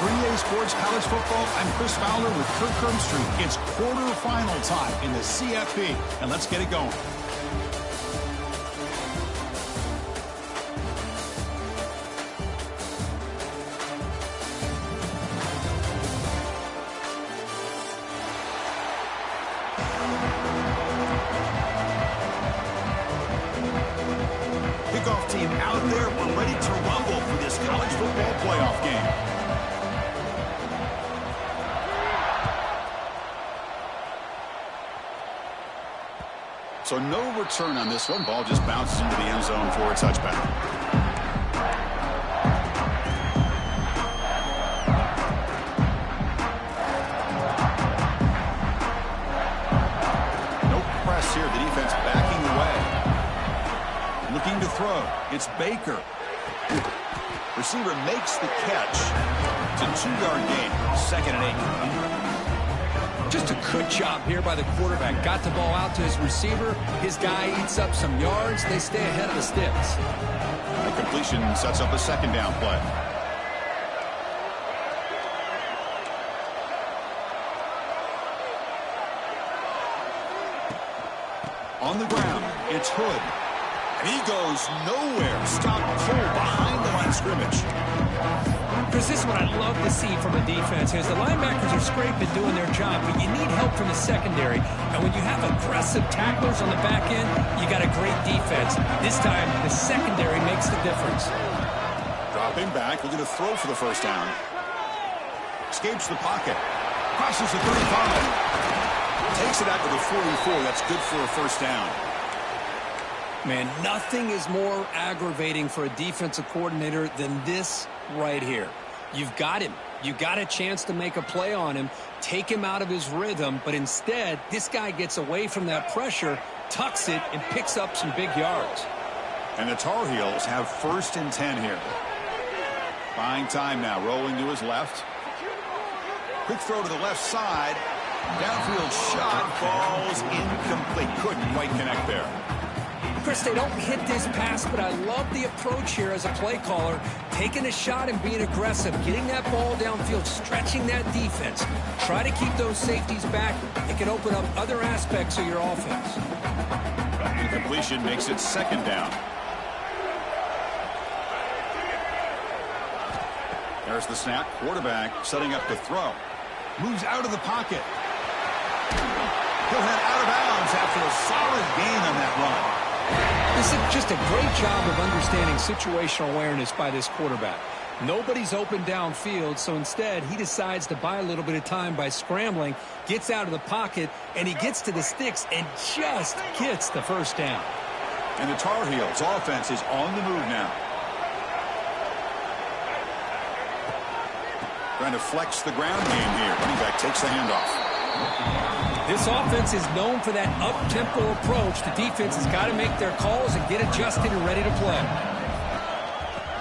For EA Sports College Football, I'm Chris Fowler with Kirk Herbstreit. It's quarterfinal time in the CFP, and let's get it going. Kickoff team out there. We're ready to rumble for this college football playoff game. So no return on this one. Ball just bounces into the end zone for a touchback. No press here. The defense backing away. Looking to throw. It's Baker. Receiver makes the catch. It's a 2-yard gain. 2nd and 8. Just a good job here by the quarterback. Got the ball out to his receiver. His guy eats up some yards. They stay ahead of the sticks. The completion sets up a 2nd down play. On the ground, it's Hood. And he goes nowhere. Stop cold behind the line of scrimmage. Chris, this is what I love to see from a defense is the linebackers are scraping doing their job, but you need help from the secondary. And when you have aggressive tacklers on the back end, you got a great defense. This time, the secondary makes the difference. Dropping back, looking to throw for the 1st down. Escapes the pocket. Crosses the 35. Takes it out to the 44. That's good for a 1st down. Man, nothing is more aggravating for a defensive coordinator than this right here. You've got him. You got a chance to make a play on him, take him out of his rhythm, but instead, this guy gets away from that pressure, tucks it, and picks up some big yards. And the Tar Heels have 1st and 10 here. Buying time now, rolling to his left. Quick throw to the left side. Downfield shot, falls incomplete. Couldn't quite connect there. Chris, they don't hit this pass, but I love the approach here as a play caller. Taking a shot and being aggressive, getting that ball downfield, stretching that defense. Try to keep those safeties back. It can open up other aspects of your offense. Incompletion makes it 2nd down. There's the snap. Quarterback setting up to throw. Moves out of the pocket. He'll head out of bounds after a solid gain on that run. This is just a great job of understanding situational awareness by this quarterback. Nobody's open downfield, so instead he decides to buy a little bit of time by scrambling, gets out of the pocket, and he gets to the sticks and just gets the 1st down. And the Tar Heels offense is on the move now. Trying to flex the ground game here. Running back takes the handoff. This offense is known for that up-tempo approach. The defense has got to make their calls and get adjusted and ready to play.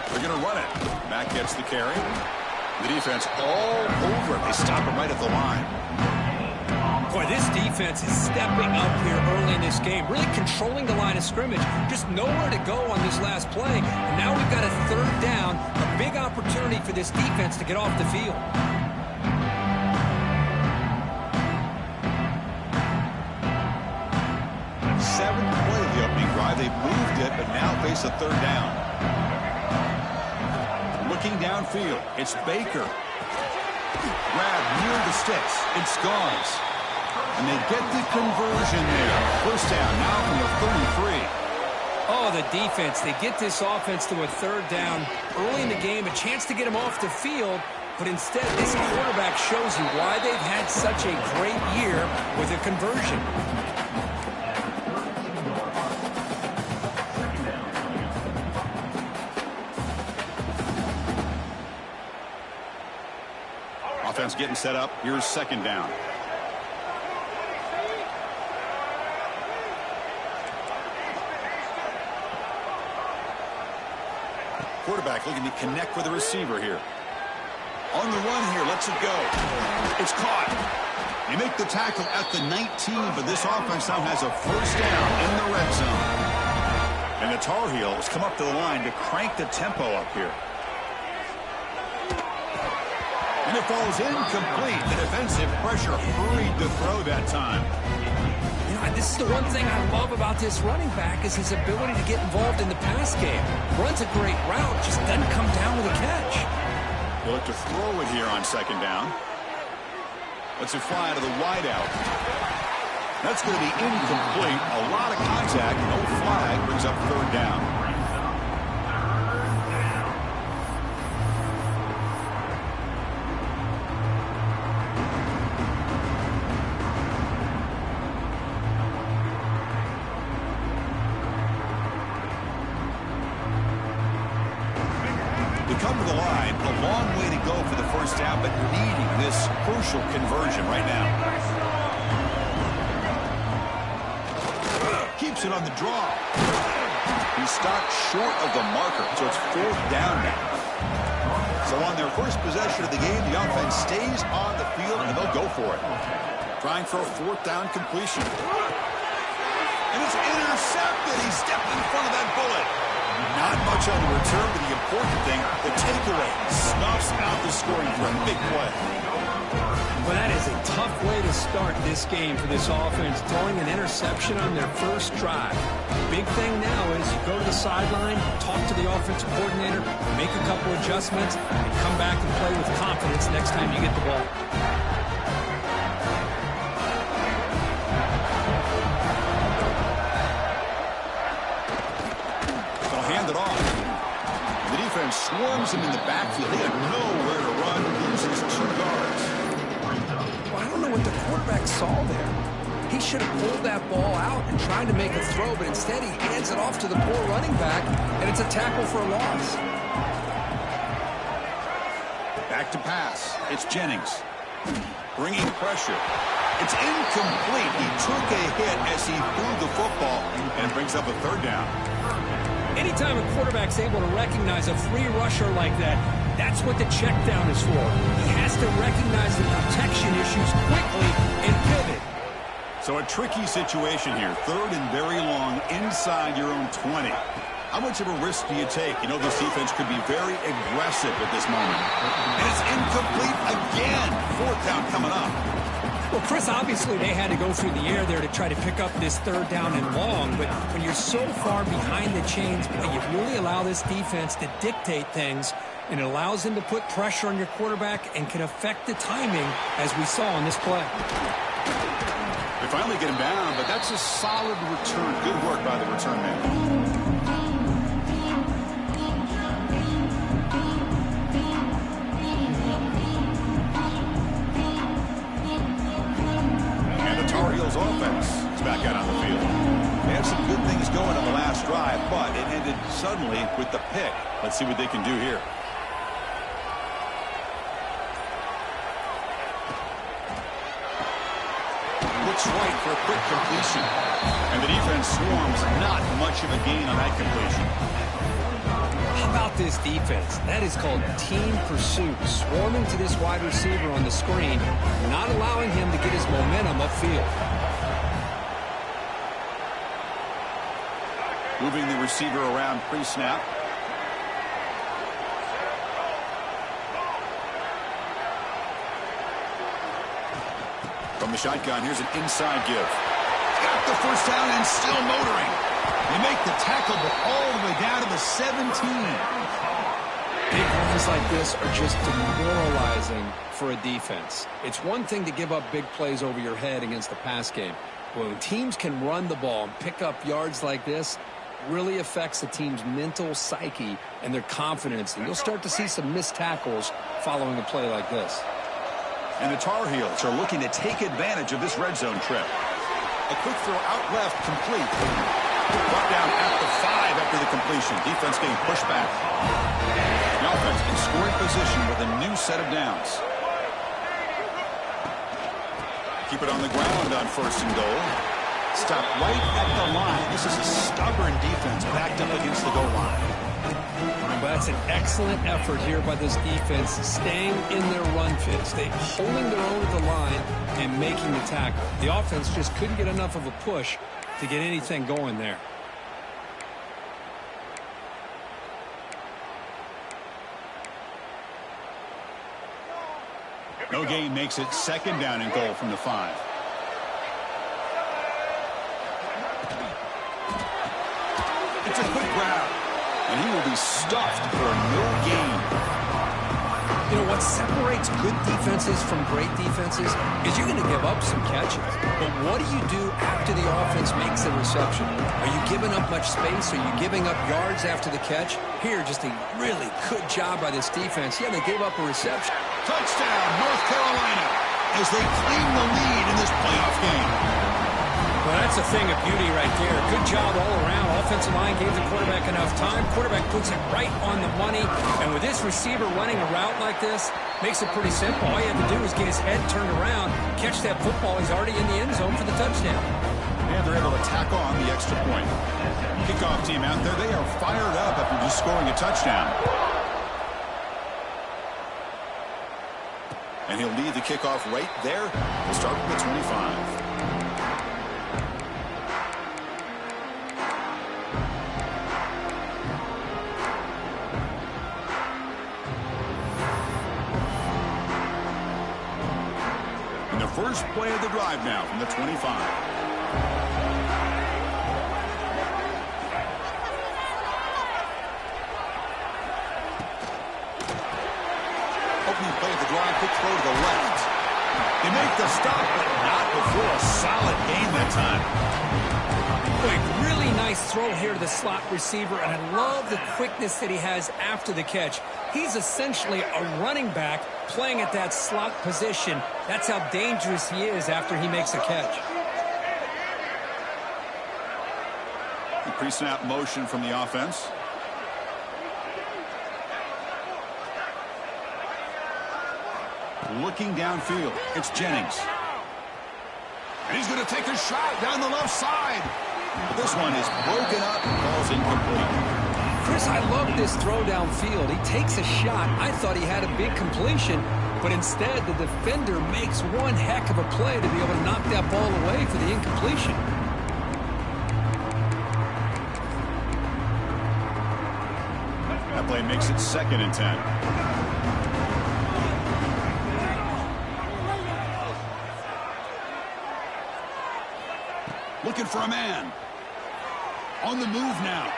They're going to run it. Mack gets the carry. The defense all over it. They stop him right at the line. Boy, this defense is stepping up here early in this game, really controlling the line of scrimmage. Just nowhere to go on this last play. And now we've got a 3rd down, a big opportunity for this defense to get off the field. 7th play of the opening drive. They've moved it, but now face a 3rd down. Looking downfield, it's Baker. Grab near the sticks. It's Gauze. And they get the conversion there. 1st down now from the 33. Oh, the defense. They get this offense to a 3rd down early in the game, a chance to get him off the field. But instead, this quarterback shows you why they've had such a great year with a conversion. Offense getting set up. Here's 2nd down. Quarterback looking to connect with the receiver here. On the run here, lets it go. It's caught. You make the tackle at the 19, but this offense now has a 1st down in the red zone. And the Tar Heels come up to the line to crank the tempo up here. it falls incomplete. The defensive pressure hurried to throw that time. You know, this is the one thing I love about this running back is his ability to get involved in the pass game. Runs a great route, just doesn't come down with a catch. He'll look to throw it here on second down. Let's it fly to the wideout. That's going to be incomplete. A lot of contact. No flag. Brings up third down. Come to the line, a long way to go for the first down, but needing this crucial conversion right now. Keeps it on the draw. He stopped short of the marker, so it's fourth down now. So on their first possession of the game, the offense stays on the field, and they'll go for it. Trying for a fourth down completion. And it's intercepted. He stepped in front of that bullet. Not much on the return, but the important thing, the takeaway, snuffs out the scoring for a big play. Well, that is a tough way to start this game for this offense, throwing an interception on their first drive. Big thing now is you go to the sideline, talk to the offensive coordinator, make a couple adjustments, and come back and play with confidence next time you get the ball. Hand it off. The defense swarms him in the backfield. They have nowhere to run. Loses 2 yards. Well, I don't know what the quarterback saw there. He should have pulled that ball out and tried to make a throw, but instead he hands it off to the poor running back, and it's a tackle for a loss. Back to pass. It's Jennings. Bringing pressure. It's incomplete. He took a hit as he threw the football and brings up a third down. Anytime a quarterback's able to recognize a free rusher like that, that's what the check down is for. He has to recognize the protection issues quickly and pivot. So a tricky situation here. Third and very long inside your own 20. How much of a risk do you take? You know, this defense could be very aggressive at this moment. And it's incomplete again. Fourth down coming up. Well, Chris, obviously they had to go through the air there to try to pick up this third down and long, but when you're so far behind the chains, you really allow this defense to dictate things, and it allows them to put pressure on your quarterback and can affect the timing, as we saw on this play. They finally get him down, but that's a solid return. Good work by the return man. Offense is back out on the field. They had some good things going on the last drive, but it ended suddenly with the pick. Let's see what they can do here. Looks right for a quick completion. And the defense swarms. Not much of a gain on that completion. How about this defense? That is called team pursuit. Swarming to this wide receiver on the screen, not allowing him to get his momentum upfield. Moving the receiver around pre-snap. From the shotgun, here's an inside give. Got the first down and still motoring. They make the tackle, but all the way down to the 17. Big runs like this are just demoralizing for a defense. It's one thing to give up big plays over your head against the pass game. But when teams can run the ball and pick up yards like this, really affects the team's mental psyche and their confidence. And you'll start to see some missed tackles following a play like this. And the Tar Heels are looking to take advantage of this red zone trip. A quick throw out left, complete. Brought down at the 5 after the completion. Defense getting pushed back. The offense in scoring position with a new set of downs. Keep it on the ground on first and goal. Stop right at the line. This is a stubborn defense backed up against the goal line. But that's an excellent effort here by this defense, staying in their run fit, holding their own at the line and making the tackle. The offense just couldn't get enough of a push to get anything going there. No gain makes it second down and goal from the 5. It's a quick grab, and he will be stuffed for no gain. You know, what separates good defenses from great defenses is you're going to give up some catches. But what do you do after the offense makes the reception? Are you giving up much space? Are you giving up yards after the catch? Here, just a really good job by this defense. Yeah, they gave up a reception. Touchdown, North Carolina, as they claim the lead in this playoff game. Well, that's a thing of beauty right there. Good job all around. Offensive line gave the quarterback enough time. Quarterback puts it right on the money. And with this receiver running a route like this, makes it pretty simple. All you have to do is get his head turned around, catch that football. He's already in the end zone for the touchdown. And they're able to tack on the extra point. Kickoff team out there, they are fired up after just scoring a touchdown. And he'll lead the kickoff right there. We'll start with the 25. First play of the drive now from the 25. Opening play of the drive, quick throw to the left. They make the stop, but not before a solid gain that time. Boy, really nice throw here to the slot receiver, and I love the quickness that he has after the catch. He's essentially a running back playing at that slot position. That's how dangerous he is after he makes a catch. Pre-snap motion from the offense. Looking downfield, it's Jennings. And he's going to take a shot down the left side. This one is broken up and falls incomplete. Chris, I love this throw downfield. He takes a shot. I thought he had a big completion, but instead the defender makes one heck of a play to be able to knock that ball away for the incompletion. That play makes it 2nd and 10. Looking for a man. On the move now.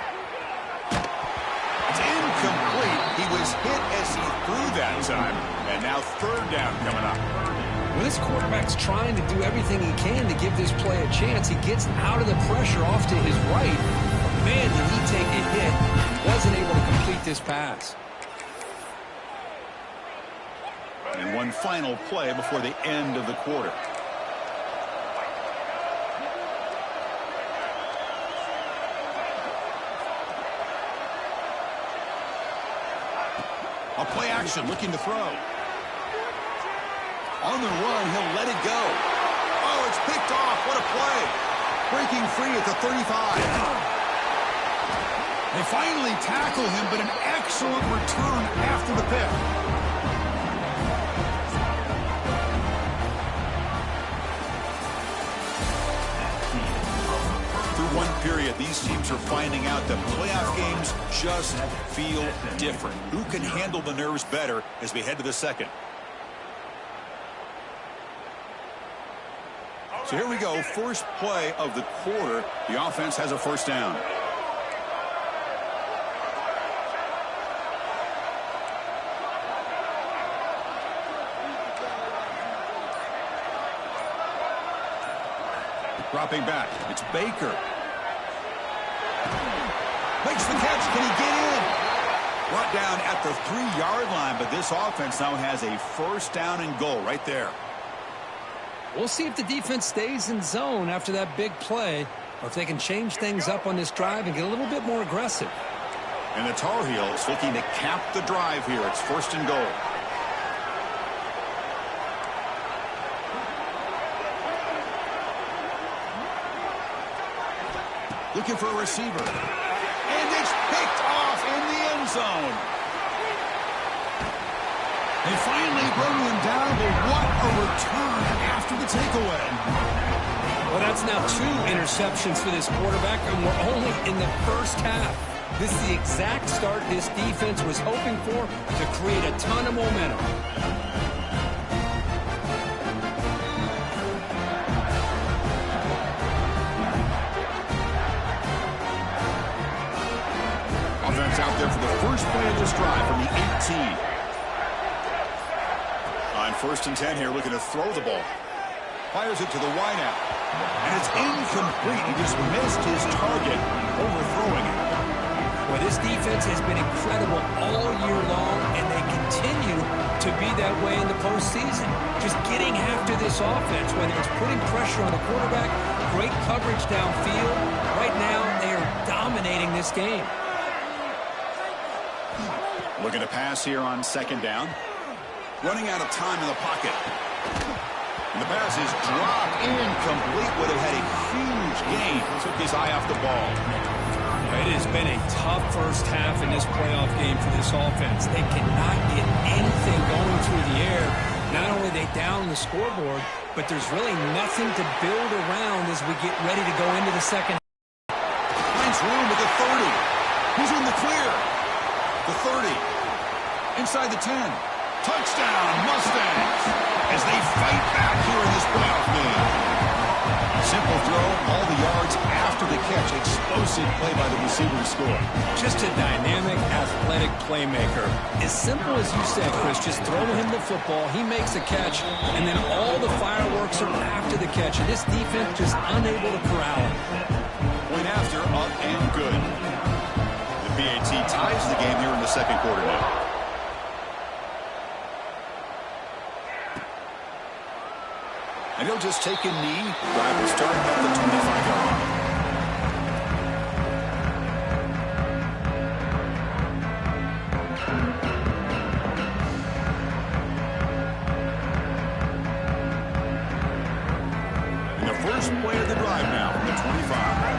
It's incomplete. He was hit as he threw that time. And now 3rd down coming up. Well, this quarterback's trying to do everything he can to give this play a chance. He gets out of the pressure off to his right. But man, did he take a hit. He wasn't able to complete this pass. And one final play before the end of the quarter. A play action, looking to throw. On the run, he'll let it go. Oh, it's picked off. What a play. Breaking free at the 35. They finally tackle him, but an excellent return after the pick. Through one period, these teams are finding out that playoff games just feel different. Who can handle the nerves better as we head to the second? So here we go, first play of the quarter. The offense has a 1st down. Dropping back, it's Baker. Makes the catch, can he get in? Brought down at the 3-yard line, but this offense now has a 1st down and goal right there. We'll see if the defense stays in zone after that big play, or if they can change things up on this drive and get a little bit more aggressive. And the Tar Heels looking to cap the drive here. It's 1st and goal. Looking for a receiver. And it's picked off in the end zone. They finally bring him down, but what a return after the takeaway. Well, that's now 2 interceptions for this quarterback, and we're only in the first half. This is the exact start this defense was hoping for to create a ton of momentum. first play of this drive from the 18. On 1st and 10 here, looking to throw the ball. Fires it to the wideout. And it's incomplete. He just missed his target, overthrowing it. Well, this defense has been incredible all year long, and they continue to be that way in the postseason. Just getting after this offense, whether it's putting pressure on the quarterback, great coverage downfield. Right now, they are dominating this game. Looking to pass here on 2nd down. Running out of time in the pocket. And the pass is dropped. Incomplete. Would have had a huge gain. Took his eye off the ball. It has been a tough first half in this playoff game for this offense. They cannot get anything going through the air. Not only are they down the scoreboard, but there's really nothing to build around as we get ready to go into the second. Finds room at the 30. He's in the clear. The 30. Inside the 10. Touchdown, Mustangs, as they fight back here in this playoff game. Simple throw, all the yards after the catch. Explosive play by the receiver to score. Just a dynamic, athletic playmaker. As simple as you said, Chris, just throw him the football, he makes a catch, and then all the fireworks are after the catch. And this defense just unable to corral him. Point after, up and good. The PAT ties the game here in the second quarter now. And he'll just take a knee. Drive will start at the 25-yard line. And the first play of the drive now from the 25.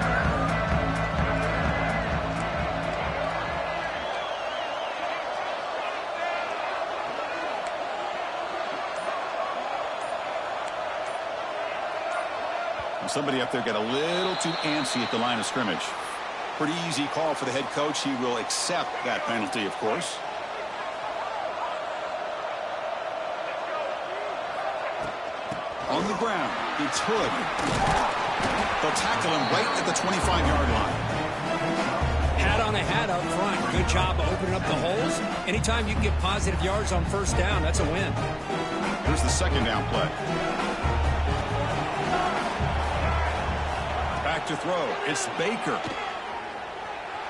Somebody up there got a little too antsy at the line of scrimmage. Pretty easy call for the head coach. He will accept that penalty, of course. On the ground, it's Hood. They'll tackle him right at the 25-yard line. Hat on a hat up front. Good job of opening up the holes. Anytime you can get positive yards on 1st down, that's a win. Here's the 2nd down play. Back to throw. It's Baker.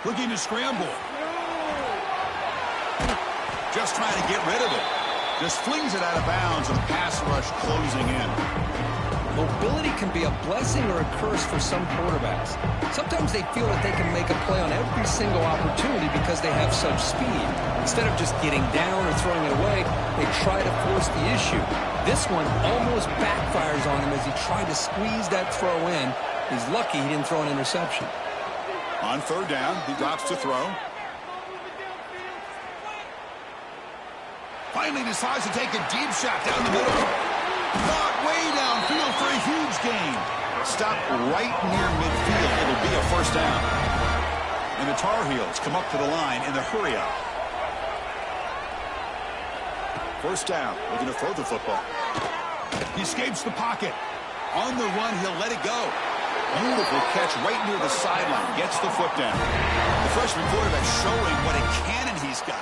Looking to scramble. Just trying to get rid of it. Just flings it out of bounds and pass rush closing in. Mobility can be a blessing or a curse for some quarterbacks. Sometimes they feel that they can make a play on every single opportunity because they have such speed. Instead of just getting down or throwing it away, they try to force the issue. This one almost backfires on him as he tried to squeeze that throw in. He's lucky he didn't throw an interception. On 3rd down, he drops to throw. Finally decides to take a deep shot down the middle. Not way downfield for a huge gain. Stop right near midfield. It'll be a 1st down. And the Tar Heels come up to the line in the hurry-up. 1st down, looking to throw the football. He escapes the pocket. On the run, he'll let it go. Beautiful catch right near the sideline. Gets the foot down. The freshman quarterback showing what a cannon he's got.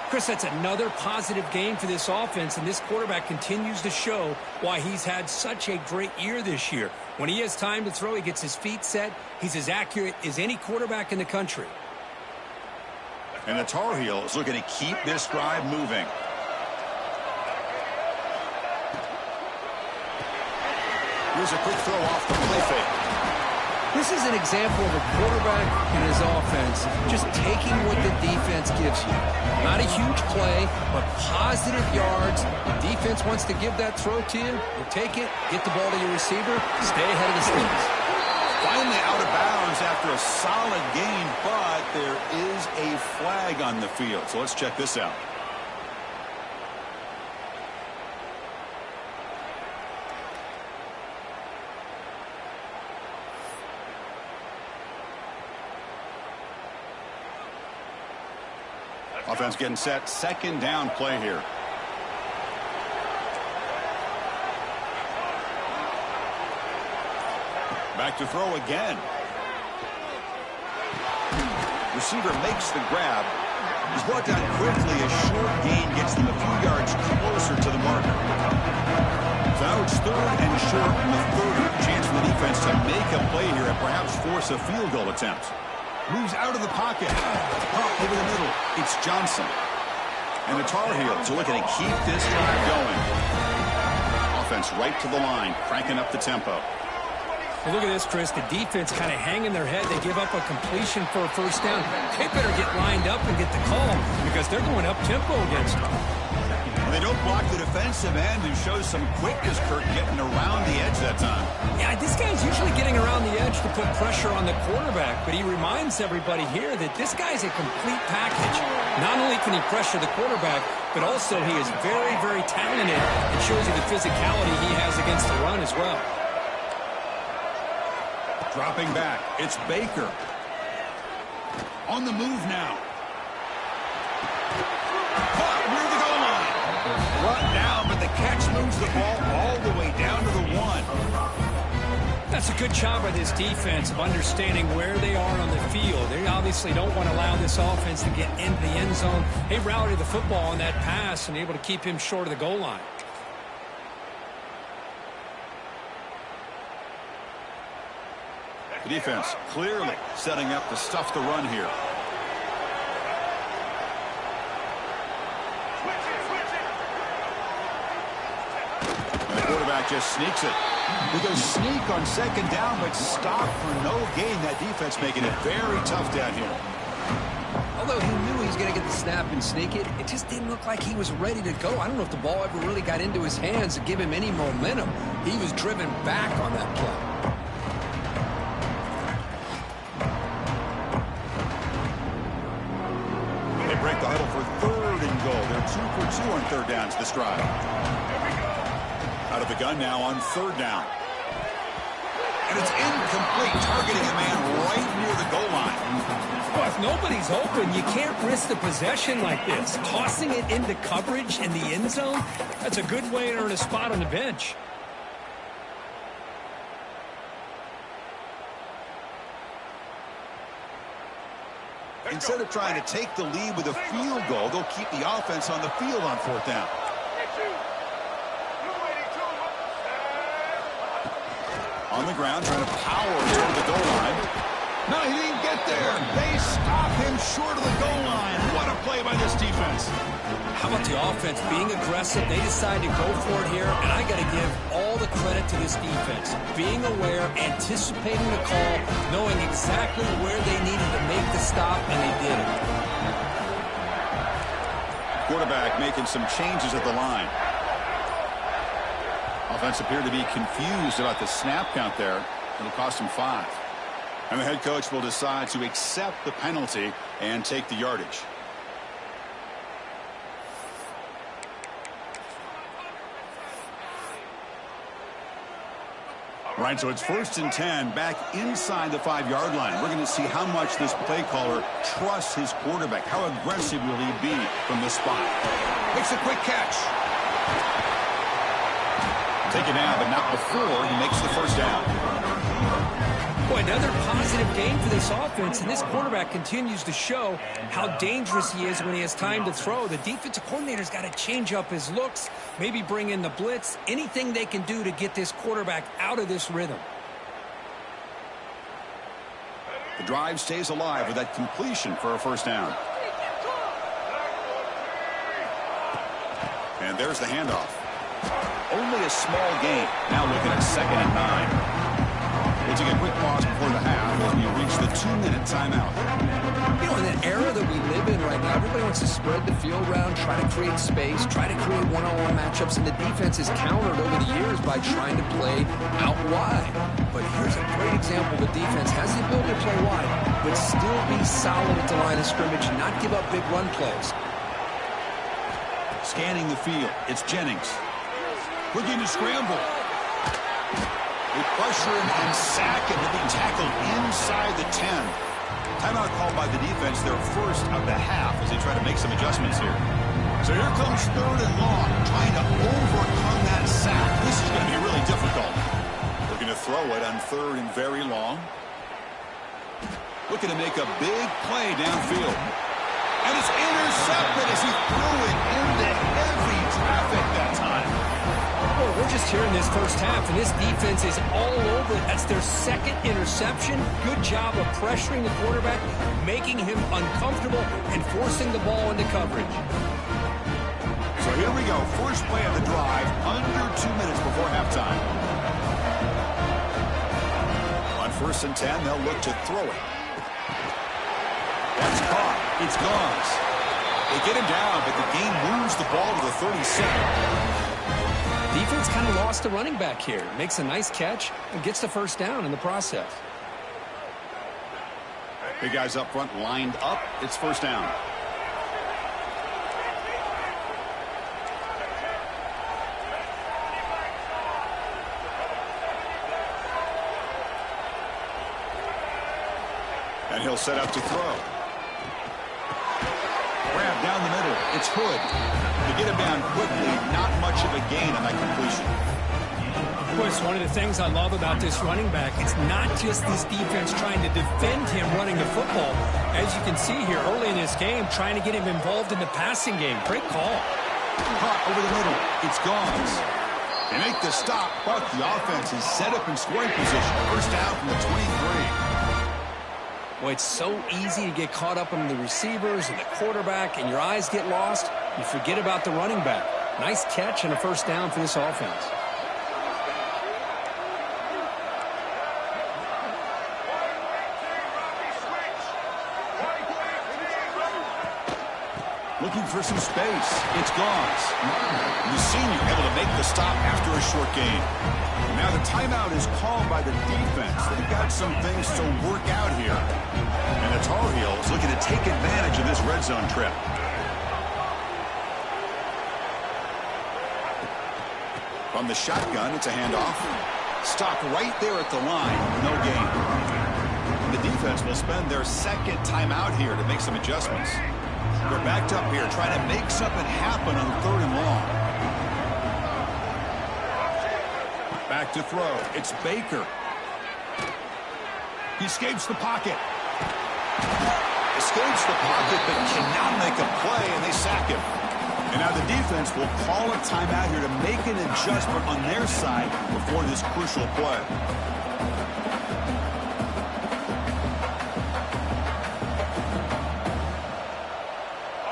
Chris, that's another positive game for this offense, and this quarterback continues to show why he's had such a great year this year. When he has time to throw, he gets his feet set. He's as accurate as any quarterback in the country. And the Tar Heels looking to keep this drive moving. Here's a quick throw off the play fake. This is an example of a quarterback and his offense just taking what the defense gives you. Not a huge play, but positive yards. The defense wants to give that throw to you. You take it, get the ball to your receiver, stay ahead of the sticks. Finally out of bounds after a solid gain, but there is a flag on the field. So let's check this out. Offense getting set. 2nd down play here. Back to throw again. Receiver makes the grab. He's brought down quickly. A short gain gets them a few yards closer to the marker. So now it's 3rd and short with 30. Chance for the defense to make a play here and perhaps force a field goal attempt. Moves out of the pocket. Pop over the middle. It's Johnson. And the Tar Heels are looking to keep this drive going. Offense right to the line, cranking up the tempo. Well, look at this, Chris. The defense kind of hanging their head. They give up a completion for a first down. They better get lined up and get the call because they're going up-tempo against them. They don't block the defensive end, who shows some quickness, Kirk, getting around the edge that time. Yeah, this guy's usually getting around the edge to put pressure on the quarterback, but he reminds everybody here that this guy's a complete package. Not only can he pressure the quarterback, but also he is very, very talented and shows you the physicality he has against the run as well. Dropping back, it's Baker. On the move now. Caught near the goal line. Brought down, but the catch moves the ball all the way down to the 1. That's a good job by this defense of understanding where they are on the field. They obviously don't want to allow this offense to get into the end zone. They routed the football on that pass and able to keep him short of the goal line. The defense clearly setting up to stuff the run here. And the quarterback just sneaks it. We go sneak on 2nd down, but stop for no gain. That defense making it very tough down here. Although he knew he was going to get the snap and sneak it, it just didn't look like he was ready to go. I don't know if the ball ever really got into his hands to give him any momentum. He was driven back on that play. Break the huddle for 3rd and goal. They're 2 for 2 on 3rd downs this drive. Out of the gun now on 3rd down. And it's incomplete, targeting a man right near the goal line. Well, if nobody's open, you can't risk the possession like this. Tossing it into coverage in the end zone, that's a good way to earn a spot on the bench. Instead of trying to take the lead with a field goal, they'll keep the offense on the field on 4th down. On the ground, trying to power toward the goal line. No, he didn't get there. They stop him short of the goal line. What a play by this defense. How about the offense being aggressive? They decide to go for it here, and I got to give all the credit to this defense. Being aware, anticipating the call, knowing exactly where they needed to make the stop, and they did it. Quarterback making some changes at the line. Offense appeared to be confused about the snap count there. It'll cost him 5. And the head coach will decide to accept the penalty and take the yardage. All right, so it's 1st and 10 back inside the 5-yard line. We're going to see how much this play caller trusts his quarterback. How aggressive will he be from this spot? Makes a quick catch. Taken down, but not before he makes the 1st down. Boy, another positive game for this offense, and this quarterback continues to show how dangerous he is when he has time to throw. The defensive coordinator's got to change up his looks, maybe bring in the blitz, anything they can do to get this quarterback out of this rhythm. The drive stays alive with that completion for a 1st down. And there's the handoff. Only a small gain. Now looking at 2nd and 9. We'll take a quick pause before the half as we reach the 2-minute timeout. You know, in the era that we live in right now, everybody wants to spread the field around, try to create space, try to create one-on-one matchups, and the defense is countered over the years by trying to play out wide. But here's a great example. The defense has the ability to play wide, but still be solid at the line of scrimmage and not give up big run plays. Scanning the field, it's Jennings. Looking to scramble. They pressure him and sack him. He'll be tackled inside the 10. Timeout called by the defense, their first of the half, as they try to make some adjustments here. So here comes 3rd and long, trying to overcome that sack. This is going to be really difficult. Looking to throw it on 3rd and very long. Looking to make a big play downfield. And it's intercepted as he threw it into heavy traffic that time. Well, we're just here in this first half, and this defense is all over it. That's their second interception. Good job of pressuring the quarterback, making him uncomfortable, and forcing the ball into coverage. So here we go. First play of the drive, under 2 minutes before halftime. On 1st and 10, they'll look to throw it. That's caught. It's gone. They get him down, but the game moves the ball to the 37. Defense kind of lost the running back here. Makes a nice catch and gets the first down in the process. Big guys up front lined up. It's first down. And he'll set up to throw. Grab down the middle. It's Hood. To get him down quickly, not much of a gain on that completion. Boy, it's one of the things I love about this running back. It's not just this defense trying to defend him running the football. As you can see here early in this game, trying to get him involved in the passing game. Great call. Caught over the middle. It's Gauze. They make the stop, but the offense is set up in scoring position. First down from the 23. Boy, it's so easy to get caught up on the receivers and the quarterback, and your eyes get lost. You forget about the running back. Nice catch and a first down for this offense. Looking for some space. It's Gauze. The senior able to make the stop after a short gain. Now the timeout is called by the defense. They've got some things to work out here. And the Tar Heels looking to take advantage of this red zone trip. From the shotgun, it's a handoff. Stop right there at the line. No gain. The defense will spend their second timeout here to make some adjustments. They're backed up here trying to make something happen on 3rd and long. Back to throw. It's Baker. He escapes the pocket. Escapes the pocket, but cannot make a play, and they sack him. And now the defense will call a timeout here to make an adjustment on their side before this crucial play.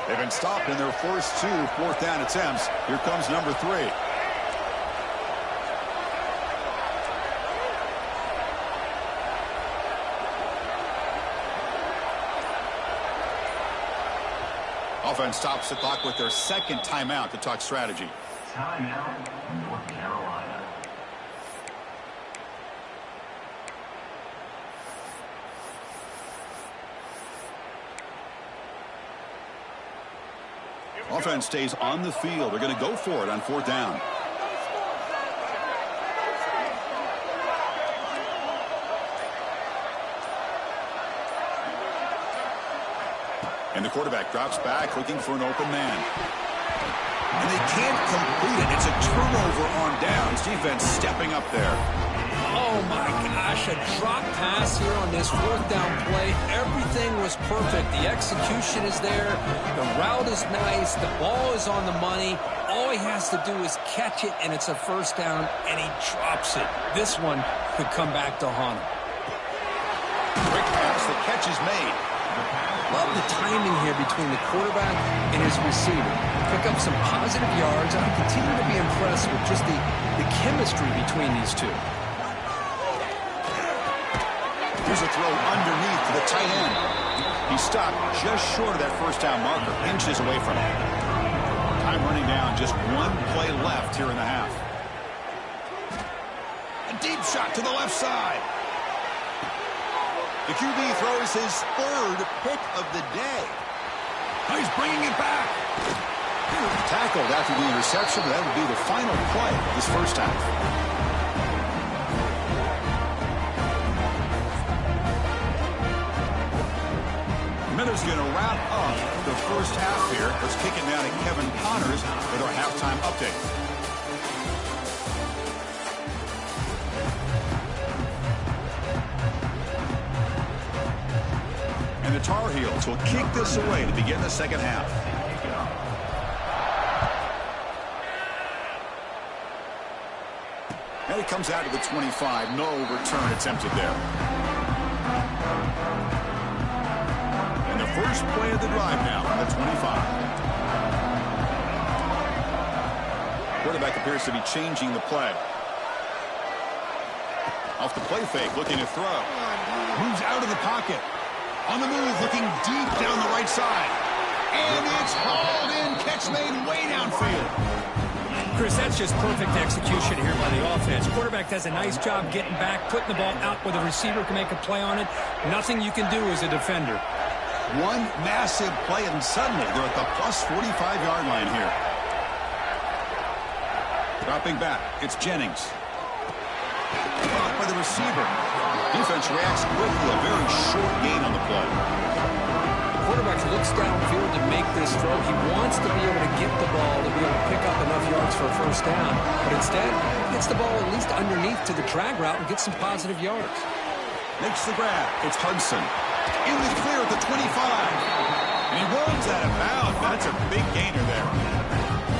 They've been stopped in their first 2 4th down attempts. Here comes number 3. Offense stops the clock with their second timeout to talk strategy. Timeout, North Carolina. Offense stays on the field. They're going to go for it on 4th down. And the quarterback drops back looking for an open man. And they can't complete it. It's a turnover on downs. Defense stepping up there. Oh, my gosh, a drop pass here on this 4th down play. Everything was perfect. The execution is there. The route is nice. The ball is on the money. All he has to do is catch it, and it's a first down, and he drops it. This one could come back to haunt him. Quick pass. The catch is made. Love the timing here between the quarterback and his receiver. Pick up some positive yards. I continue to be impressed with just the chemistry between these two. Here's a throw underneath to the tight end. He stopped just short of that first down marker, inches away from it. Time running down, just 1 play left here in the half. A deep shot to the left side. The QB throws his 3rd pick of the day. Oh, he's bringing it back. Tackled after the interception, but that would be the final play of this first half. Miller's going to wrap up the first half here. Let's kick it down to Kevin Connors with our halftime update. And the Tar Heels will kick this away to begin the second half. And he comes out to the 25. No return attempted there. And the first play of the drive now on the 25. Quarterback appears to be changing the play. Off the play fake, looking to throw. Moves out of the pocket. On the move, looking deep down the right side. And it's hauled in. Catch made way downfield. Chris, that's just perfect execution here by the offense. Quarterback does a nice job getting back, putting the ball out where the receiver can make a play on it. Nothing you can do as a defender. One massive play, and suddenly they're at the plus 45-yard line here. Dropping back, it's Jennings. Caught by the receiver. Defense reacts quickly, a very short gain on the play. The quarterback looks downfield to make this throw. He wants to be able to get the ball to be able to pick up enough yards for a first down. But instead, he gets the ball at least underneath to the drag route and gets some positive yards. Makes the grab. It's Hudson. In the clear at the 25. And he runs out of bounds. That's a big gainer there.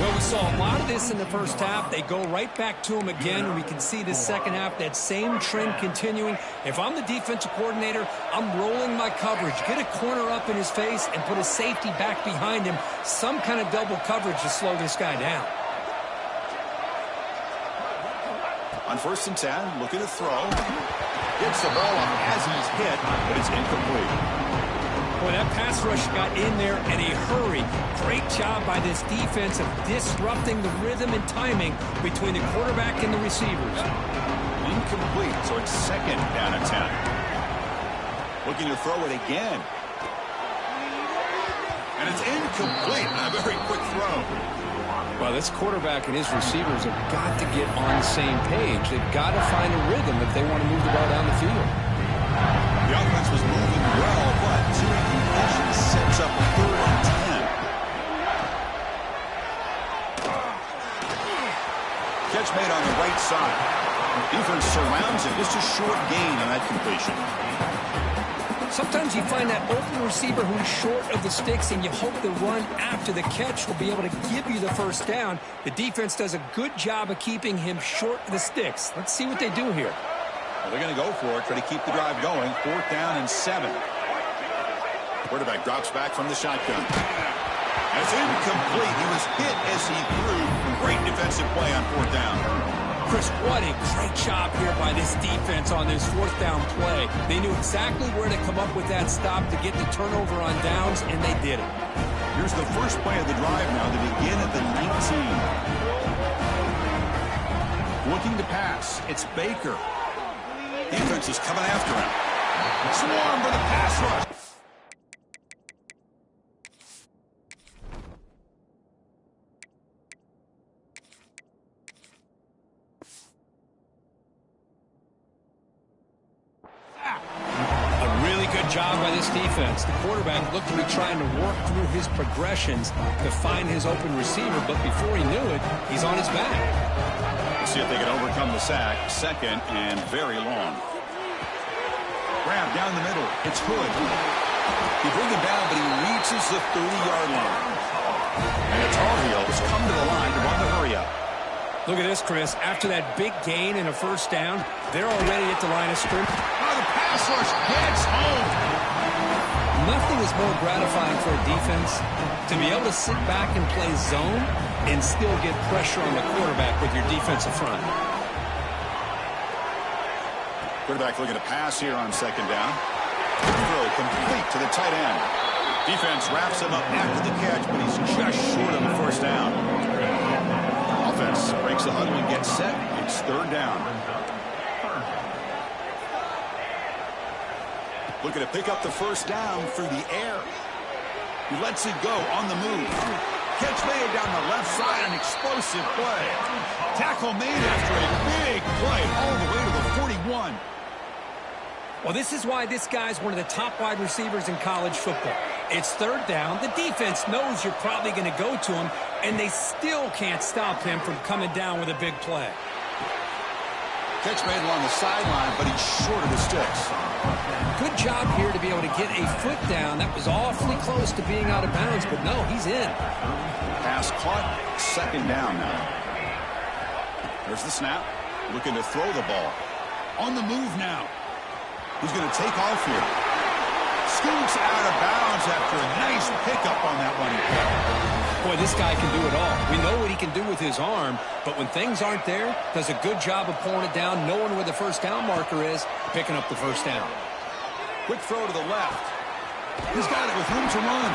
Well, we saw a lot of this in the first half. They go right back to him again, and we can see the second half, that same trend continuing. If I'm the defensive coordinator, I'm rolling my coverage. Get a corner up in his face and put a safety back behind him. Some kind of double coverage to slow this guy down. On 1st and 10, looking to throw. Gets the ball up as he's hit, but it's incomplete. Boy, that pass rush got in there in a hurry. Great job by this defense of disrupting the rhythm and timing between the quarterback and the receivers. Incomplete, so it's 2nd down and 10. Looking to throw it again. And it's incomplete on a very quick throw. Well, this quarterback and his receivers have got to get on the same page. They've got to find a rhythm if they want to move the ball down the field. The offense was moving well, but two incompletions sets up a 3rd and 10. Catch made on the right side. Defense surrounds it. Just a short gain on that completion. Sometimes you find that open receiver who's short of the sticks, and you hope the run after the catch will be able to give you the first down. The defense does a good job of keeping him short of the sticks. Let's see what they do here. Well, they're going to go for it, try to keep the drive going. 4th down and 7. Quarterback drops back from the shotgun. It's incomplete. He was hit as he threw. Great defensive play on 4th down. Chris, what a great job here by this defense on this 4th down play. They knew exactly where to come up with that stop to get the turnover on downs, and they did it. Here's the first play of the drive now to begin at the 19. Looking to pass. It's Baker. Defense is coming after him. Swarm for the pass rush. A really good job by this defense. The quarterback looked to be trying to work through his progressions to find his open receiver, but before he knew it, he's on his back. Let's see if they can overcome the sack. 2nd and very long. Grab down the middle. It's Hood. He brings him down, but he reaches the 30-yard line. And the Tar Heels come to the line to run the hurry up. Look at this, Chris. After that big gain and a first down, they're already at the line of scrimmage. Oh, the pass rush gets home. Nothing is more gratifying for a defense to be able to sit back and play zone and still get pressure on the quarterback with your defensive front. Quarterback looking to pass here on 2nd down. Throw complete to the tight end. Defense wraps him up after the catch, but he's just short of the first down. Offense breaks the huddle and gets set. It's 3rd down. Looking to pick up the first down through the air. He lets it go on the move. Catch made down the left side, an explosive play. Tackle made after a big play all the way to the 41. Well, this is why this guy's one of the top wide receivers in college football. It's 3rd down. The defense knows you're probably going to go to him, and they still can't stop him from coming down with a big play. Catch made along the sideline, but he's short of the sticks. Good job here to be able to get a foot down. That was awfully close to being out of bounds, but no, he's in. Pass caught, second down now. There's the snap, looking to throw the ball. On the move now. He's going to take off here. Scoots out of bounds after a nice pickup on that running play. Boy, this guy can do it all. We know what he can do with his arm, but when things aren't there, does a good job of pulling it down, knowing where the first down marker is, picking up the first down. Quick throw to the left. He's got it with room to run.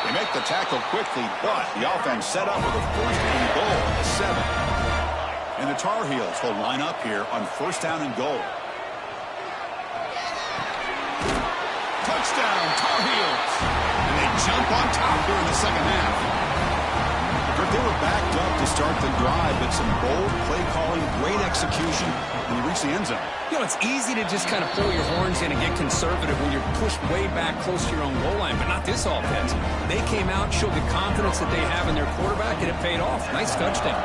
They make the tackle quickly, but the offense set up with a first and goal at the 7. And the Tar Heels will line up here on first down and goal. Touchdown, Tar Heels! And they jump on top here in the second half. They were backed up to start the drive, but some bold play calling, great execution, and they reached the end zone. You know, it's easy to just kind of pull your horns in and get conservative when you're pushed way back close to your own goal line, but not this offense. They came out, showed the confidence that they have in their quarterback, and it paid off. Nice touchdown.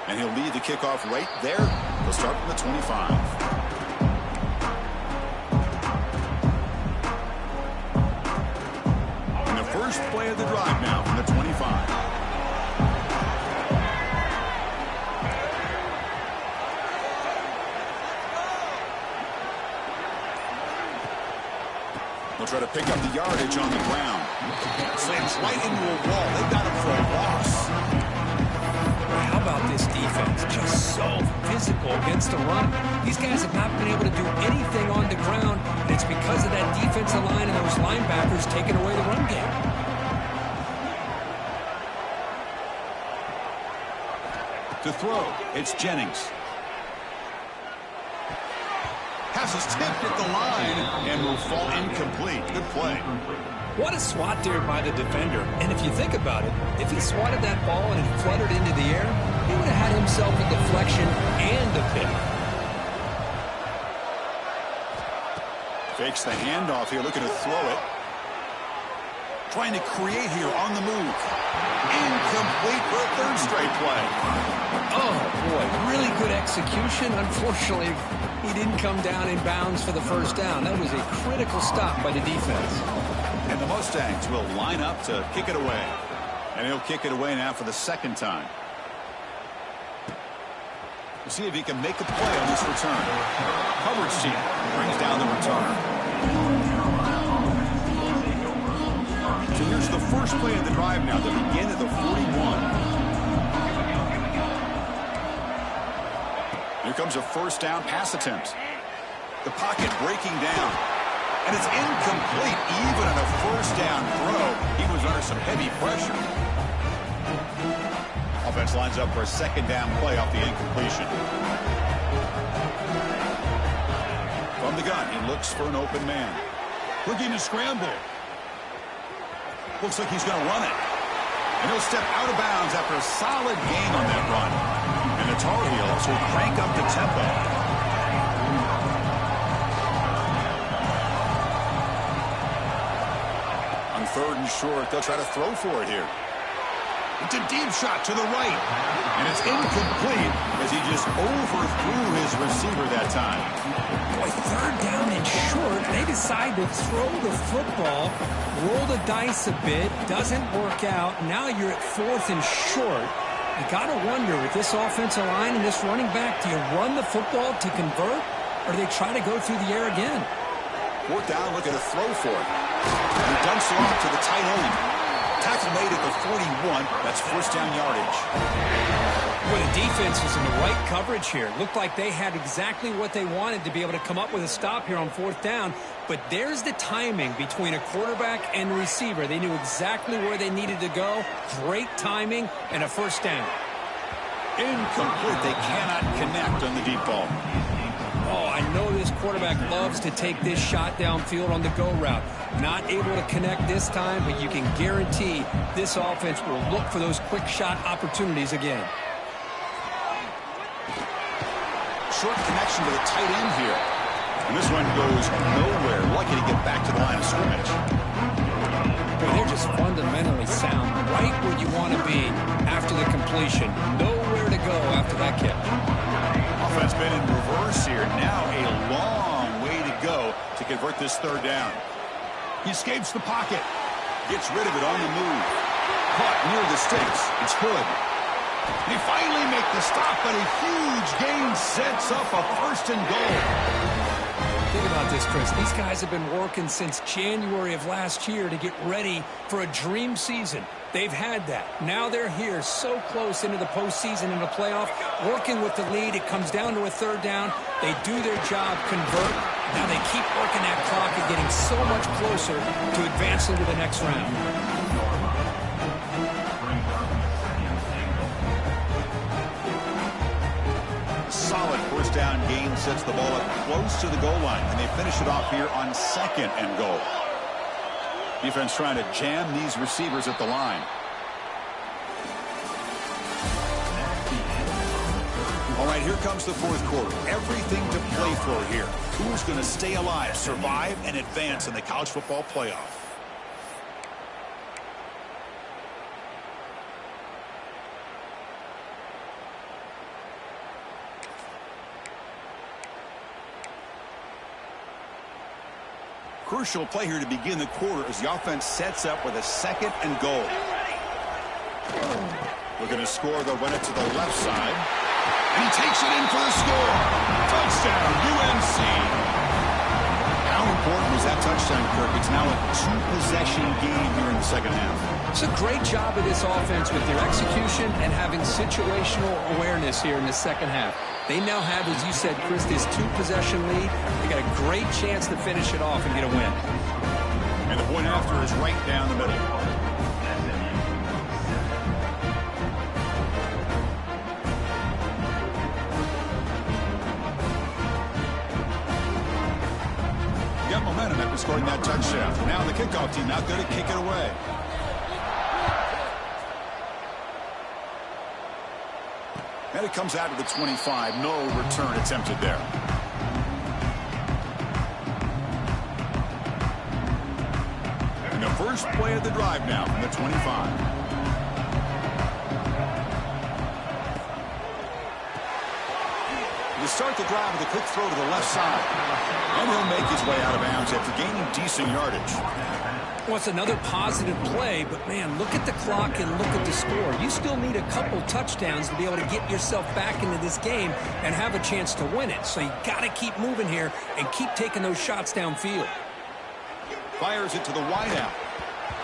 And he'll lead the kickoff right there. They'll start from the 25. First play of the drive now from the 25. They'll try to pick up the yardage on the ground. Slams right into a wall. They've got him for a loss. How about this defense? Just so physical against the run. These guys have not been able to do anything on the ground, and it's because of that defensive line and those linebackers taking away the run game. To throw, it's Jennings. Pass is tipped at the line and will fall incomplete. Good play. What a swat there by the defender. And if you think about it, if he swatted that ball and it fluttered into the air, he would have had himself a deflection and a pick. Fakes the handoff here, looking to throw it. Trying to create here on the move. Incomplete for a third straight play. Oh, boy, really good execution. Unfortunately, he didn't come down in bounds for the first down. That was a critical stop by the defense. And the Mustangs will line up to kick it away. And he'll kick it away now for the second time. We'll see if he can make a play on this return. Coverage team brings down the return. So here's the first play of the drive now. They begin at the 41. Here comes a first down pass attempt. The pocket breaking down. And it's incomplete. Even on a first down throw, he was under some heavy pressure. Offense lines up for a second down play off the incompletion. From the gun, he looks for an open man. Looking to scramble. Looks like he's going to run it. And he'll step out of bounds after a solid gain on that run. And the Tar Heels will crank up the tempo. On third and short, they'll try to throw for it here. It's a deep shot to the right. And it's incomplete as he just overthrew his receiver that time. Boy, third down and short. They decide to throw the football, roll the dice a bit, doesn't work out. Now you're at fourth and short. You got to wonder, with this offensive line and this running back, do you run the football to convert, or do they try to go through the air again? Fourth down, looking to throw for it. And he dumps it off to the tight end. Tackle made at the 41. That's first down yardage. Well, the defense was in the right coverage here. It looked like they had exactly what they wanted to be able to come up with a stop here on fourth down. But there's the timing between a quarterback and receiver. They knew exactly where they needed to go. Great timing and a first down. Incomplete. They cannot connect on the deep ball. Oh, I know this quarterback loves to take this shot downfield on the go route. Not able to connect this time, but you can guarantee this offense will look for those quick shot opportunities again. Short connection to the tight end here. And this one goes nowhere. Lucky to get back to the line of scrimmage. Boy, they're just fundamentally sound, right where you want to be after the completion. incompletion. Nowhere to go after that catch. Offense been in reverse here. Now a long way to go to convert this third down. He escapes the pocket. Gets rid of it on the move. Caught near the sticks. It's Hood. They finally make the stop, but a huge gain sets up a first and goal. Think about this, Chris. These guys have been working since January of last year to get ready for a dream season. They've had that. Now they're here so close into the postseason and the playoff, working with the lead. It comes down to a third down. They do their job, convert. Now they keep working that clock and getting so much closer to advancing to the next round. Solid first down gain sets the ball up close to the goal line, and they finish it off here on second and goal. Defense trying to jam these receivers at the line. All right, here comes the fourth quarter. Everything to play for here. Who's going to stay alive, survive, and advance in the college football playoff? Crucial play here to begin the quarter as the offense sets up with a second and goal. Looking to score, they'll run it to the left side. And he takes it in for the score. Touchdown, UNC. How important was that touchdown, Kirk? It's now a two-possession game here in the second half. It's a great job of this offense with their execution and having situational awareness here in the second half. They now have, as you said, Chris, this two-possession lead. They got a great chance to finish it off and get a win. And the point after is right down the middle. Got momentum after scoring that touchdown. Now the kickoff team out there to kick it away. And it comes out to the 25. No return attempted there. And the first play of the drive now from the 25. To start the drive with a quick throw to the left side. And he'll make his way out of bounds after gaining decent yardage. Well, it's another positive play, but, man, look at the clock and look at the score. You still need a couple touchdowns to be able to get yourself back into this game and have a chance to win it. So you got to keep moving here and keep taking those shots downfield. Fires it to the wideout.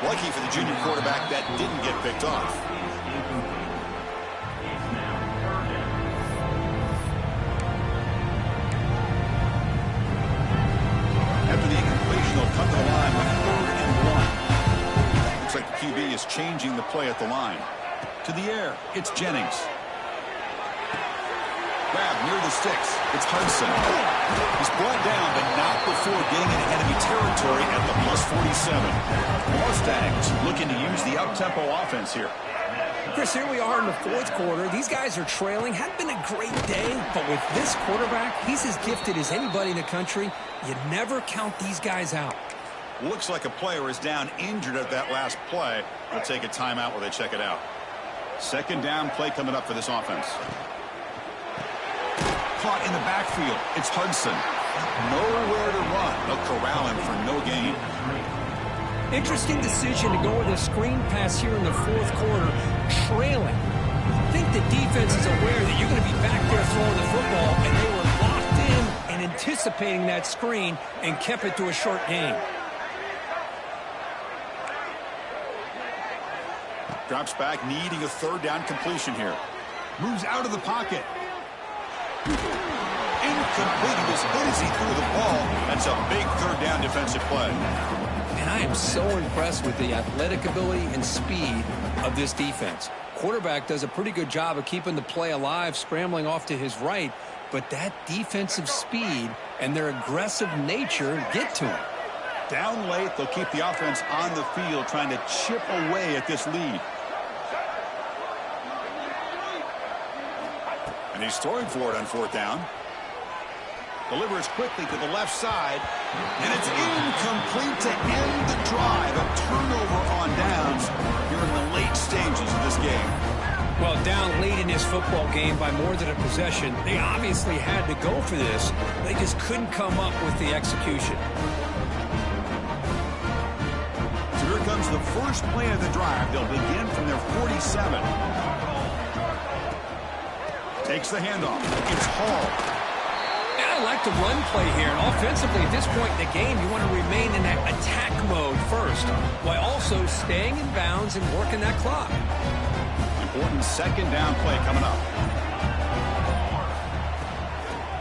Lucky for the junior quarterback that didn't get picked off. After the incompletion, they'll cut the line with 3rd and 1. Looks like the QB is changing the play at the line. To the air, it's Jennings. Grab near the sticks. It's Hudson. He's brought down, but not before getting into enemy territory at the +47. The Mustangs looking to use the up-tempo offense here. Chris, here we are in the fourth quarter. These guys are trailing. Hadn't been a great day, but with this quarterback, he's as gifted as anybody in the country. You never count these guys out. Looks like a player is down injured at that last play. They'll take a timeout while they check it out. Second down play coming up for this offense. Caught in the backfield. It's Hudson. Nowhere to run. They'll corral him for no gain. Interesting decision to go with a screen pass here in the fourth quarter, trailing. I think the defense is aware that you're going to be back there throwing the football, and they were locked in and anticipating that screen and kept it to a short gain. Drops back, needing a third down completion here. Moves out of the pocket. Incomplete. As good as he threw the ball. That's a big third down defensive play. And I am so impressed with the athletic ability and speed of this defense. Quarterback does a pretty good job of keeping the play alive, scrambling off to his right, but that defensive speed and their aggressive nature get to him. Down late, they'll keep the offense on the field trying to chip away at this lead. And he's throwing for it on fourth down. Delivers quickly to the left side. And it's incomplete to end the drive. A turnover on downs here in the late stages of this game. Well, down late in this football game by more than a possession, they obviously had to go for this. They just couldn't come up with the execution. So here comes the first play of the drive. They'll begin from their 47. Takes the handoff. It's Hall. I like the run play here. And offensively, at this point in the game, you want to remain in that attack mode first, while also staying in bounds and working that clock. Important second down play coming up.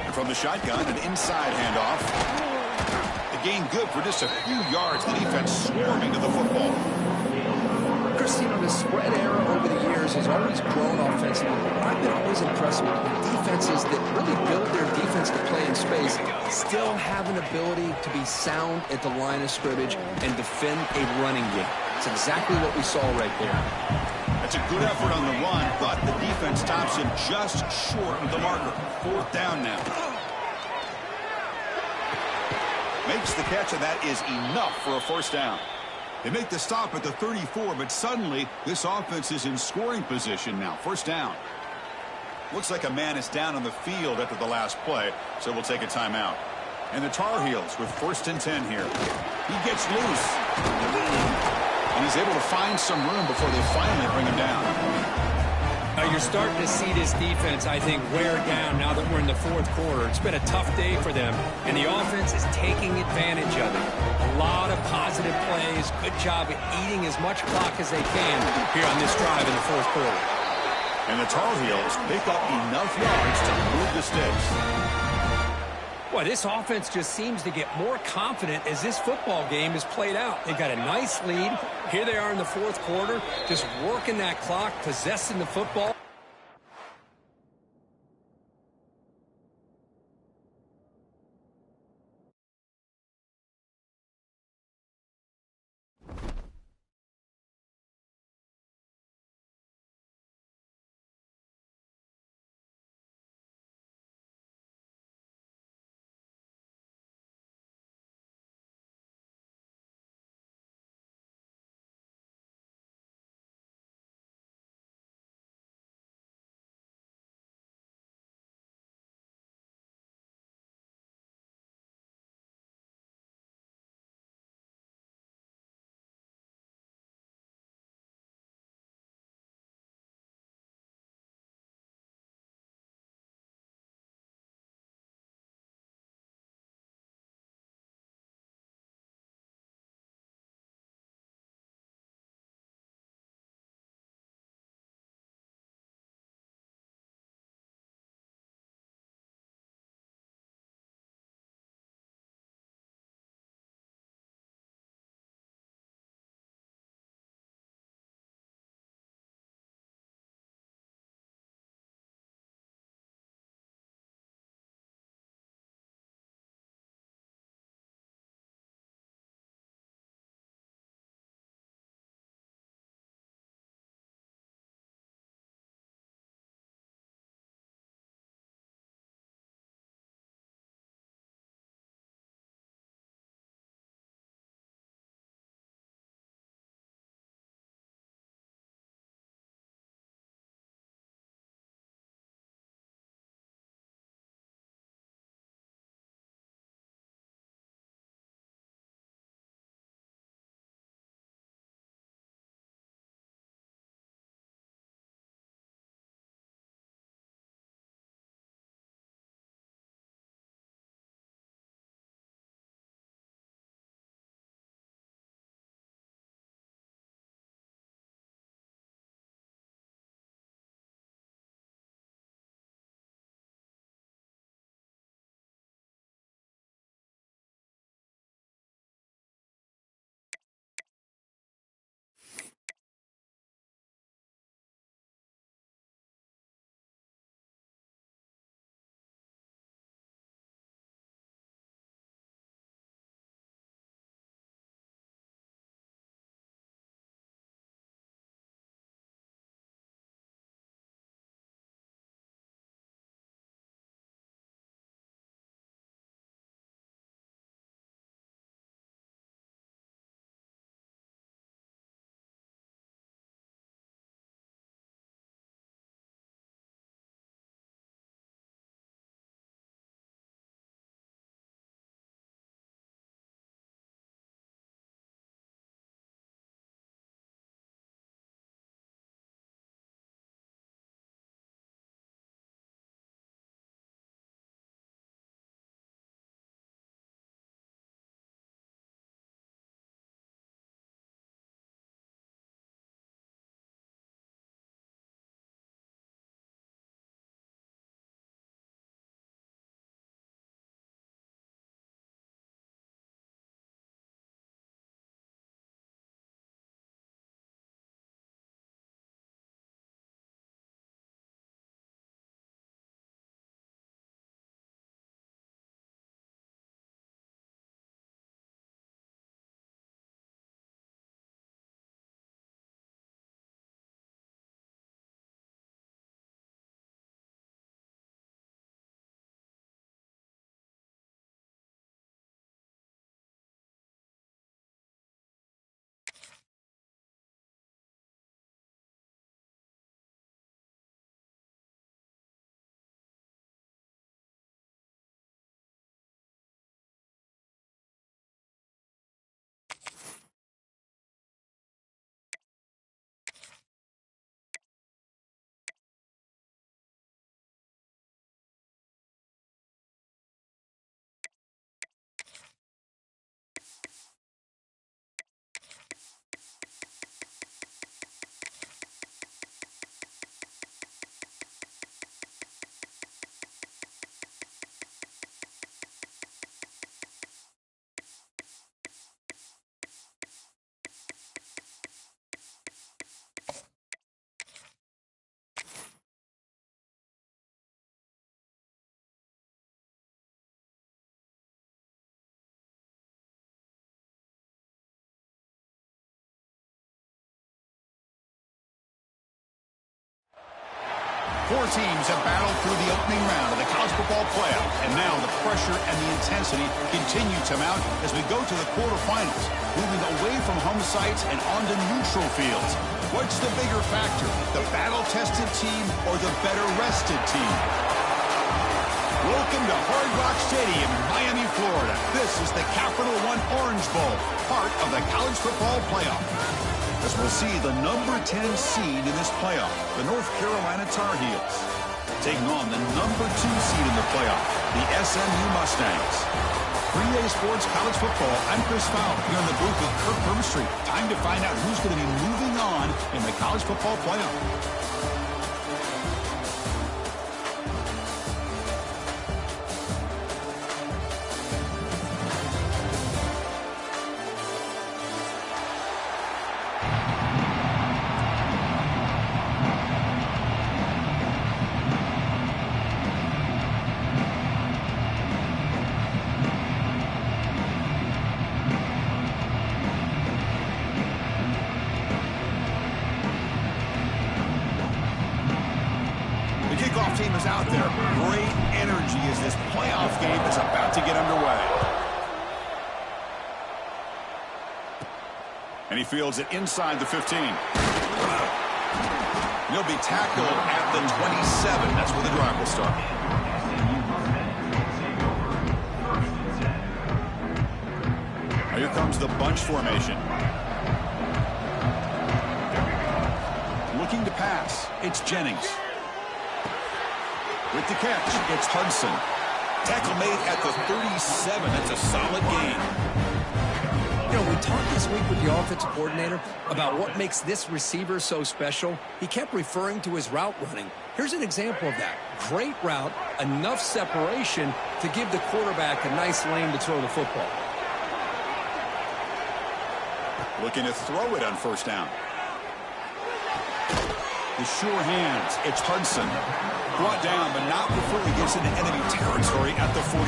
And from the shotgun, an inside handoff. The gain good for just a few yards. The defense swarming to the football. Chris, you know, the spread era over the years has always grown offensively. I've been always impressed with defenses that really build their defense to play in space, still have an ability to be sound at the line of scrimmage and defend a running game. It's exactly what we saw right there. That's a good effort on the run, but the defense stops him just short of the marker. Fourth down now. Makes the catch, and that is enough for a first down. They make the stop at the 34, but suddenly this offense is in scoring position now. First down. Looks like a man is down on the field after the last play, so we'll take a timeout. And the Tar Heels with 1st and 10 here. He gets loose. And he's able to find some room before they finally bring him down. You're starting to see this defense, I think, wear down now that we're in the 4th quarter. It's been a tough day for them, and the offense is taking advantage of it. A lot of positive plays. Good job at eating as much clock as they can here on this drive in the 4th quarter. And the Tar Heels pick up enough yards to move the sticks. Boy, this offense just seems to get more confident as this football game is played out. They got a nice lead. Here they are in the 4th quarter, just working that clock, possessing the football. Four teams have battled through the opening round of the college football playoff, and now the pressure and the intensity continue to mount as we go to the quarterfinals, moving away from home sites and onto neutral fields. What's the bigger factor, the battle-tested team or the better-rested team? Welcome to Hard Rock Stadium in Miami, Florida. This is the Capital One Orange Bowl, part of the college football playoff. As we'll see the number 10 seed in this playoff, the North Carolina Tar Heels, taking on the number 2 seed in the playoff, the SMU Mustangs. 3A Sports College Football, I'm Chris Fowler, here in the booth with Kirk Herbstreit. Time to find out who's going to be moving on in the college football playoff. Kickoff team is out there. Great energy as this playoff game is about to get underway. And he fields it inside the 15. He'll be tackled at the 27. That's where the drive will start. Now here comes the bunch formation. Looking to pass. It's Jennings. With the catch, it's Hudson. Tackle made at the 37. That's a solid gain. You know, we talked this week with the offensive coordinator about what makes this receiver so special. He kept referring to his route running. Here's an example of that. Great route, enough separation to give the quarterback a nice lane to throw the football. Looking to throw it on first down. The sure hands. It's Hudson. Brought down, but not before he gets into enemy territory at the 49.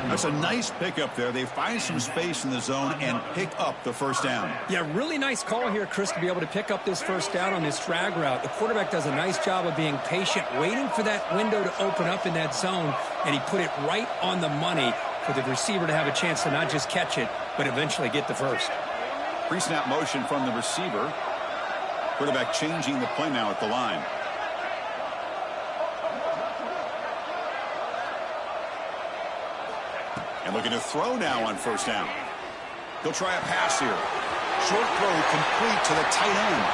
That's a nice pickup there. They find some space in the zone and pick up the first down. Yeah, really nice call here, Chris, to be able to pick up this first down on this drag route. The quarterback does a nice job of being patient, waiting for that window to open up in that zone, and he put it right on the money for the receiver to have a chance to not just catch it, but eventually get the first. Pre-snap motion from the receiver. Quarterback changing the play now at the line. And looking to throw now on first down. He'll try a pass here. Short throw complete to the tight end.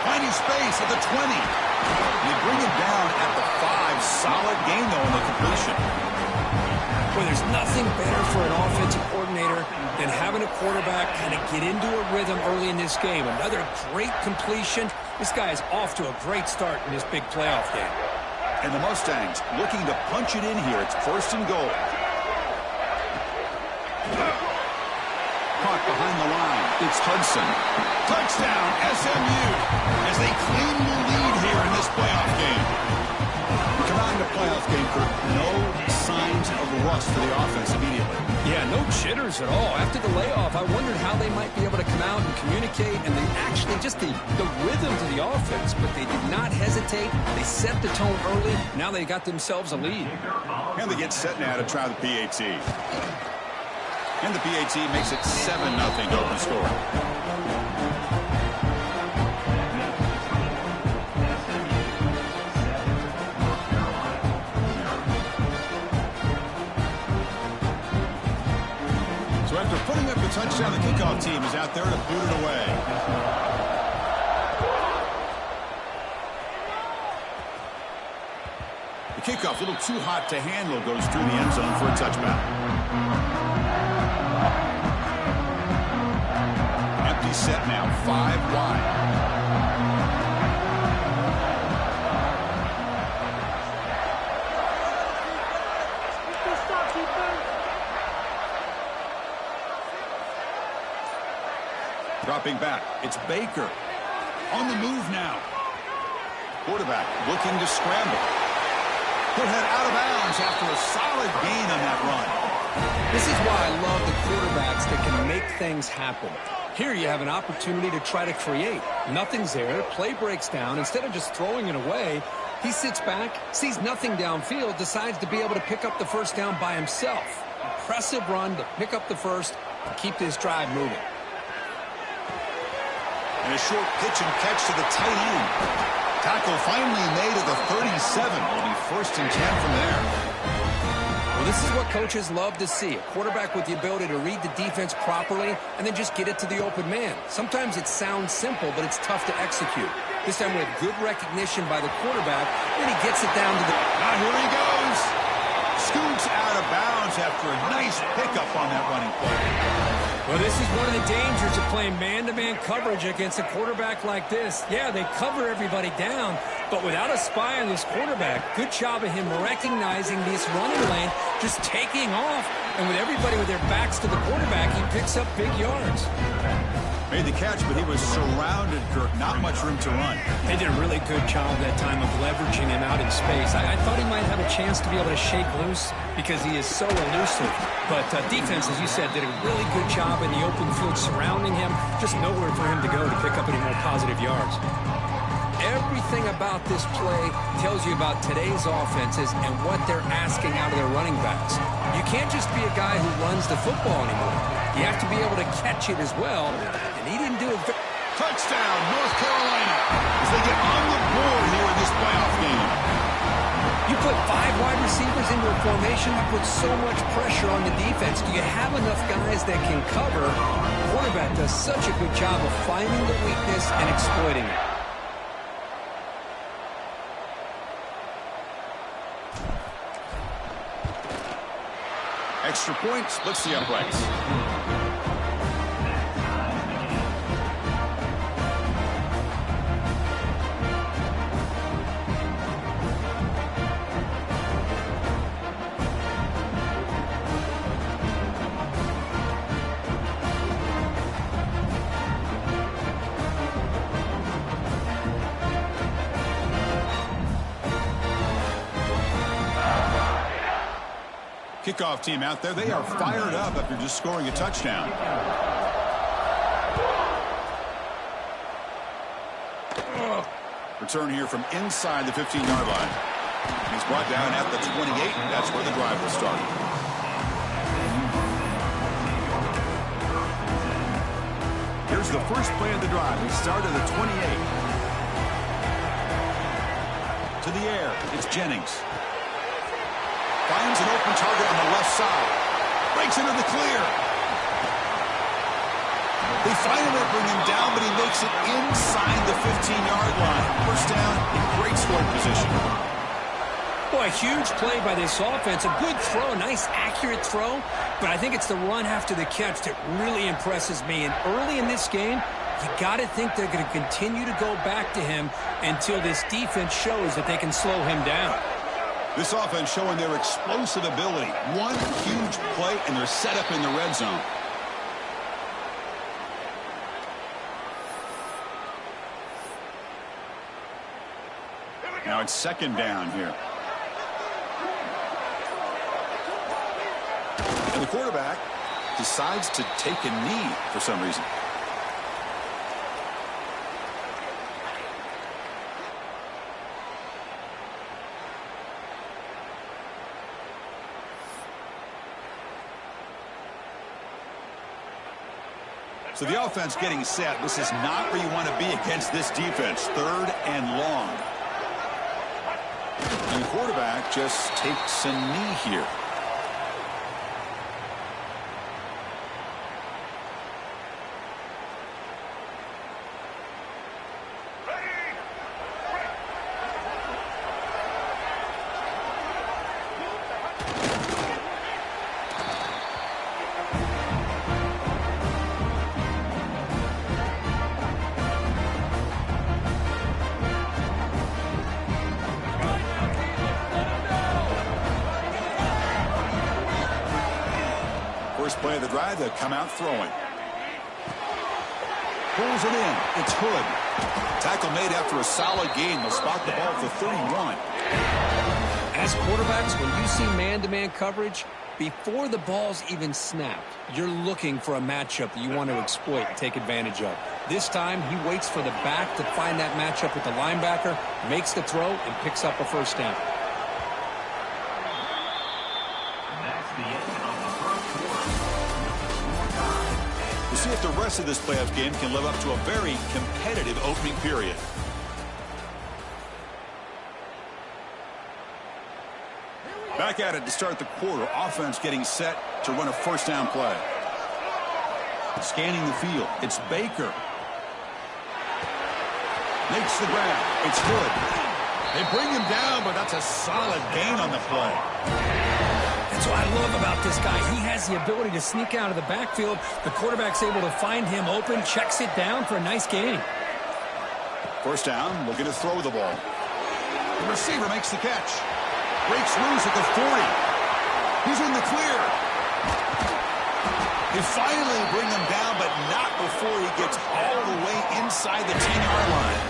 Finding space at the 20. They bring him down at the 5. Solid gain, though, on the completion. Well, there's nothing better for an offensive coordinator than having a quarterback kind of get into a rhythm early in this game. Another great completion. This guy is off to a great start in this big playoff game. And the Mustangs looking to punch it in here. It's first and goal. Caught behind the line. It's Hudson. Touchdown, SMU, as they claim the lead here in this playoff game. We come out in the playoff game for no signs of rust for the offense immediately. Yeah, no jitters at all. After the layoff, I wondered how they might be able to come out and communicate, and they actually just the rhythm to the offense, but they did not hesitate. They set the tone early. Now they got themselves a lead. And they get set now to try the PAT. And the PAT makes it 7-0 to open score. So after putting up the touchdown, the kickoff team is out there to boot it away. The kickoff, a little too hot to handle, goes through the end zone for a touchback. Empty set now, 5 wide. Dropping back, it's Baker. On the move now. Quarterback looking to scramble. He'll head out of bounds after a solid gain on that run. This is why I love the quarterbacks that can make things happen. Here you have an opportunity to try to create. Nothing's there. Play breaks down. Instead of just throwing it away, he sits back, sees nothing downfield, decides to be able to pick up the first down by himself. Impressive run to pick up the first and keep this drive moving. And a short pitch and catch to the tight end. Tackle finally made at the 37. Will be first and 10 from there. Well, this is what coaches love to see. A quarterback with the ability to read the defense properly and then just get it to the open man. Sometimes it sounds simple, but it's tough to execute. This time we have good recognition by the quarterback, and he gets it down to the... Now here he goes. Scoots out of bounds after a nice pickup on that running play. Well, this is one of the dangers of playing man-to-man coverage against a quarterback like this. Yeah, they cover everybody down, but without a spy on this quarterback, good job of him recognizing this running lane, just taking off, and with everybody with their backs to the quarterback, he picks up big yards. Made the catch, but he was surrounded, Kirk. Not much room to run. They did a really good job that time of leveraging him out in space. I thought he might have a chance to be able to shake loose because he is so elusive. But defense, as you said, did a really good job in the open field surrounding him. Just nowhere for him to go to pick up any more positive yards. Everything about this play tells you about today's offenses and what they're asking out of their running backs. You can't just be a guy who runs the football anymore. You have to be able to catch it as well, and he didn't do it. Touchdown, North Carolina, as they get on the board here in this playoff game. You put 5 wide receivers into a formation, you put so much pressure on the defense. Do you have enough guys that can cover? The quarterback does such a good job of finding the weakness and exploiting it. Extra point, splits the uprights. Kickoff team out there. They are fired up after just scoring a touchdown. Return here from inside the 15-yard line. He's brought down at the 28. That's where the drive will start. Here's the first play of the drive. We start at the 28. To the air. It's Jennings. Finds an open target on the left side. Breaks into the clear. They finally bring him down, but he makes it inside the 15-yard line. First down in great scoring position. Boy, a huge play by this offense. A good throw, a nice accurate throw. But I think it's the run after the catch that really impresses me. And early in this game, you got to think they're going to continue to go back to him until this defense shows that they can slow him down. This offense showing their explosive ability. One huge play, and they're set up in the red zone. Now it's second down here. And the quarterback decides to take a knee for some reason. So the offense getting set. This is not where you want to be against this defense. Third and long. And the quarterback just takes a knee here. First play of the drive, they'll come out throwing. Pulls it in. It's Hood. Tackle made after a solid gain. They'll spot the ball at the 31. As quarterbacks, when you see man-to-man coverage, Before the ball's even snapped, you're looking for a matchup that you want to exploit and take advantage of. This time, he waits for the back to find that matchup with the linebacker, makes the throw, and picks up a first down. That's the end of the first quarter. We'll see if the rest of this playoff game can live up to a very competitive opening period. Back at it to start the quarter. Offense getting set to run a first down play. Scanning the field. It's Baker. Makes the grab. It's good. They bring him down, but that's a solid gain on the play. That's what I love about this guy. He has the ability to sneak out of the backfield. The quarterback's able to find him open, checks it down for a nice gain. First down, looking to throw the ball. The receiver makes the catch. Breaks loose at the 40. He's in the clear. They finally bring him down, but not before he gets all the way inside the 10-yard line.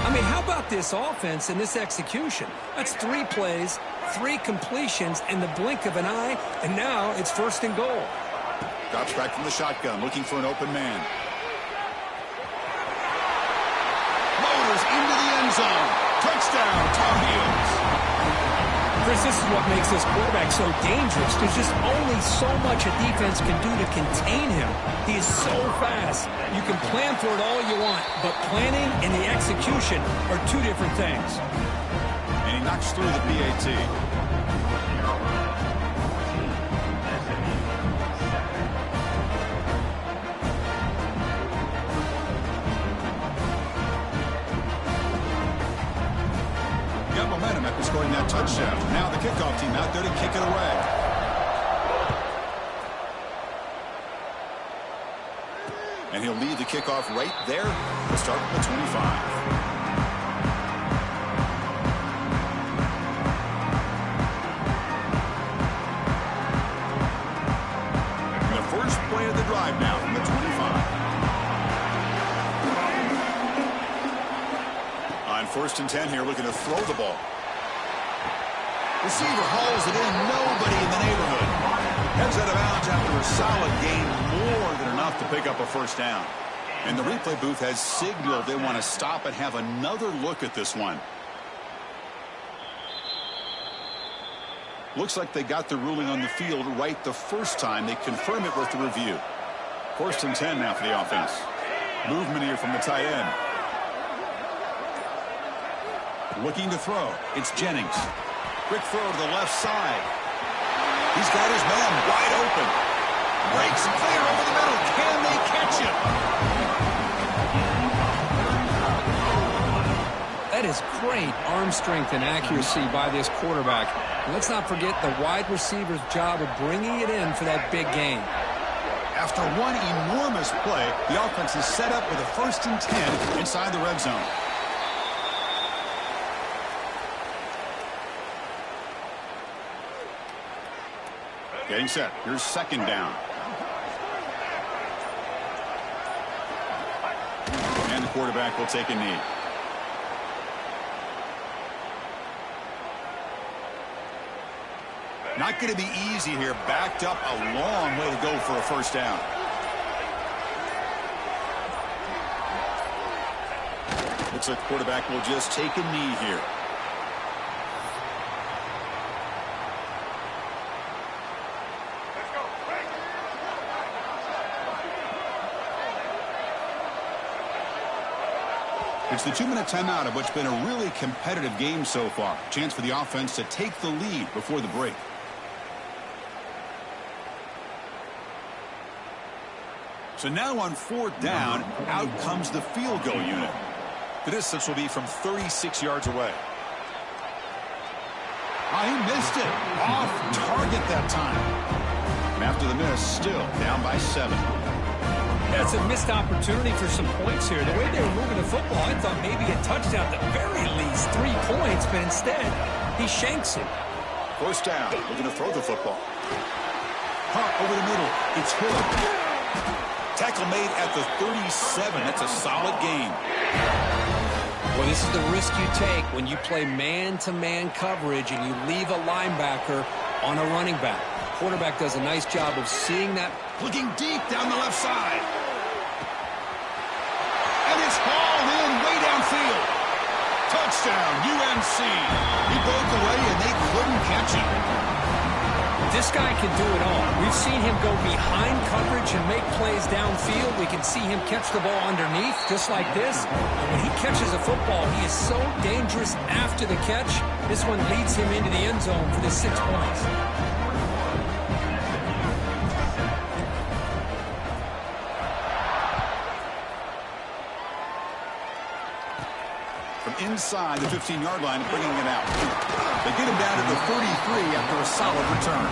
I mean, how about this offense and this execution? That's 3 plays, 3 completions in the blink of an eye, and now it's first and goal. Drops back from the shotgun, looking for an open man. Motors into the end zone. Touchdown, Tar Heels. Chris, this is what makes this quarterback so dangerous. There's just only so much a defense can do to contain him. He is so fast. You can plan for it all you want, but planning and the execution are 2 different things. And he knocks through the PAT. Momentum after scoring that touchdown. Now the kickoff team out there to kick it away. And he'll lead the kickoff right there to start with the 25. And the first play of the drive now from the 25. On 1st and 10 here, looking to throw the ball. Receiver hauls it in, nobody in the neighborhood. Heads out of bounds after a solid gain, more than enough to pick up a first down. And the replay booth has signaled they want to stop and have another look at this one. Looks like they got the ruling on the field right the first time. They confirm it with the review. 1st and 10 now for the offense. Movement here from the tight end. Looking to throw. It's Jennings. Quick throw to the left side. He's got his man wide open. Breaks clear over the middle. Can they catch him? That is great arm strength and accuracy by this quarterback. And let's not forget the wide receiver's job of bringing it in for that big gain. After one enormous play, the offense is set up with a 1st and 10 inside the red zone. Getting set. Here's 2nd down. And the quarterback will take a knee. Not going to be easy here. Backed up a long way to go for a first down. Looks like the quarterback will just take a knee here. It's the 2-minute timeout of what's been a really competitive game so far. Chance for the offense to take the lead before the break. So now on 4th down, out comes the field goal unit. The distance will be from 36 yards away. Oh, he missed it. Off target that time. And after the miss, still down by 7. Yeah, it's a missed opportunity for some points here. The way they were moving the football, I thought maybe a touchdown at the very least, 3 points, but instead, he shanks it. 1st down, looking to throw the football. Hot over the middle, it's Hill. Tackle made at the 37, that's a solid gain. Well, this is the risk you take when you play man-to-man coverage and you leave a linebacker on a running back. Quarterback does a nice job of seeing that. Looking deep down the left side. And it's hauled in way downfield. Touchdown, UNC. He broke away, and they couldn't catch him. This guy can do it all. We've seen him go behind coverage and make plays downfield. We can see him catch the ball underneath, just like this. And when he catches a football, he is so dangerous after the catch. This one leads him into the end zone for the 6 points. From inside the 15-yard line, bringing it out. They get him down to the 33 after a solid return.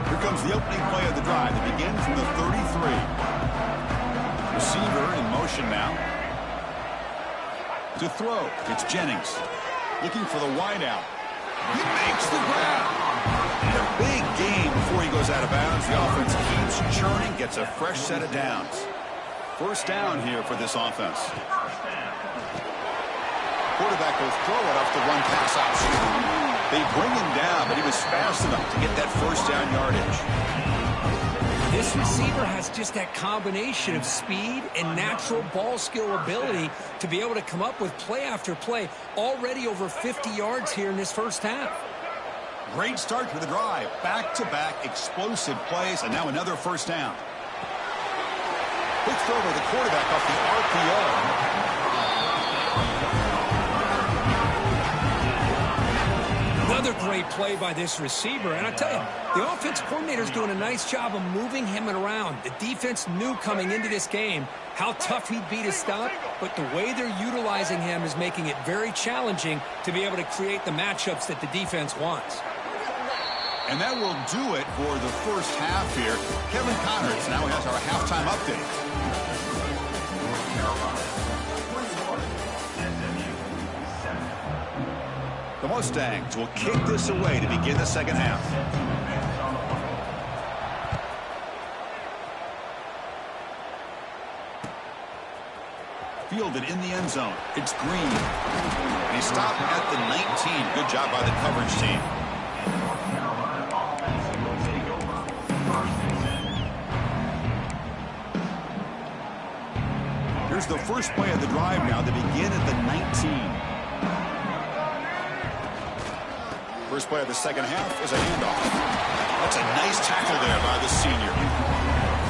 Here comes the opening play of the drive. It begins from the 33. Receiver in motion now. To throw, it's Jennings. Looking for the wideout. He makes the grab. And a big gain before he goes out of bounds. The offense keeps churning, gets a fresh set of downs. First down here for this offense. Quarterback will throw it off the run pass option. They bring him down, but he was fast enough to get that first down yardage. This receiver has just that combination of speed and natural ball skill ability to be able to come up with play after play. Already over 50 yards here in this first half. Great start to the drive. Back-to-back explosive plays, and now another first down. Quick throw to the quarterback off the RPO. Another great play by this receiver. And I tell you, the offense coordinator's doing a nice job of moving him around. The defense knew coming into this game how tough he'd be to stop, but the way they're utilizing him is making it very challenging to be able to create the matchups that the defense wants. And that will do it for the first half here. Kevin Connors now has our halftime update. The Mustangs will kick this away to begin the second half. Fielded in the end zone. It's Green. And he stopped at the 19. Good job by the coverage team. Here's the first play of the drive now. They begin at the 19. First play of the second half is a handoff. That's a nice tackle there by the senior.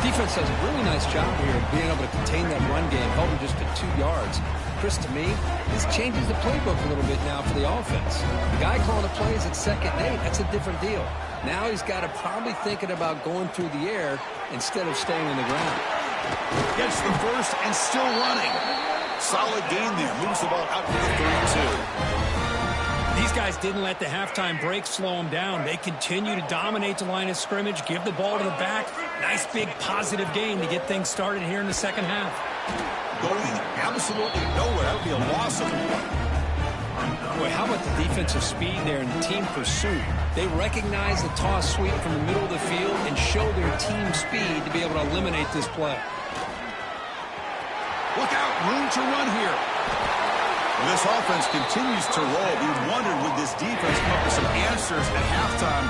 Defense does a really nice job here of being able to contain that run game, held him just to 2 yards. Chris, to me, this changes the playbook a little bit now for the offense. The guy calling the plays at 2nd and 8, that's a different deal. Now he's got to probably thinking about going through the air instead of staying on the ground. Gets the first and still running. Solid gain there. Moves the ball out to the 32. These guys didn't let the halftime break slow them down. They continue to dominate the line of scrimmage, give the ball to the back. Nice big positive gain to get things started here in the second half. Going absolutely nowhere. That would be a loss of a point. Boy, how about the defensive speed there and the team pursuit? They recognize the toss sweep from the middle of the field and show their team speed to be able to eliminate this play. Look out, room to run here. Well, this offense continues to roll. We wondered, would this defense come up with some answers at halftime?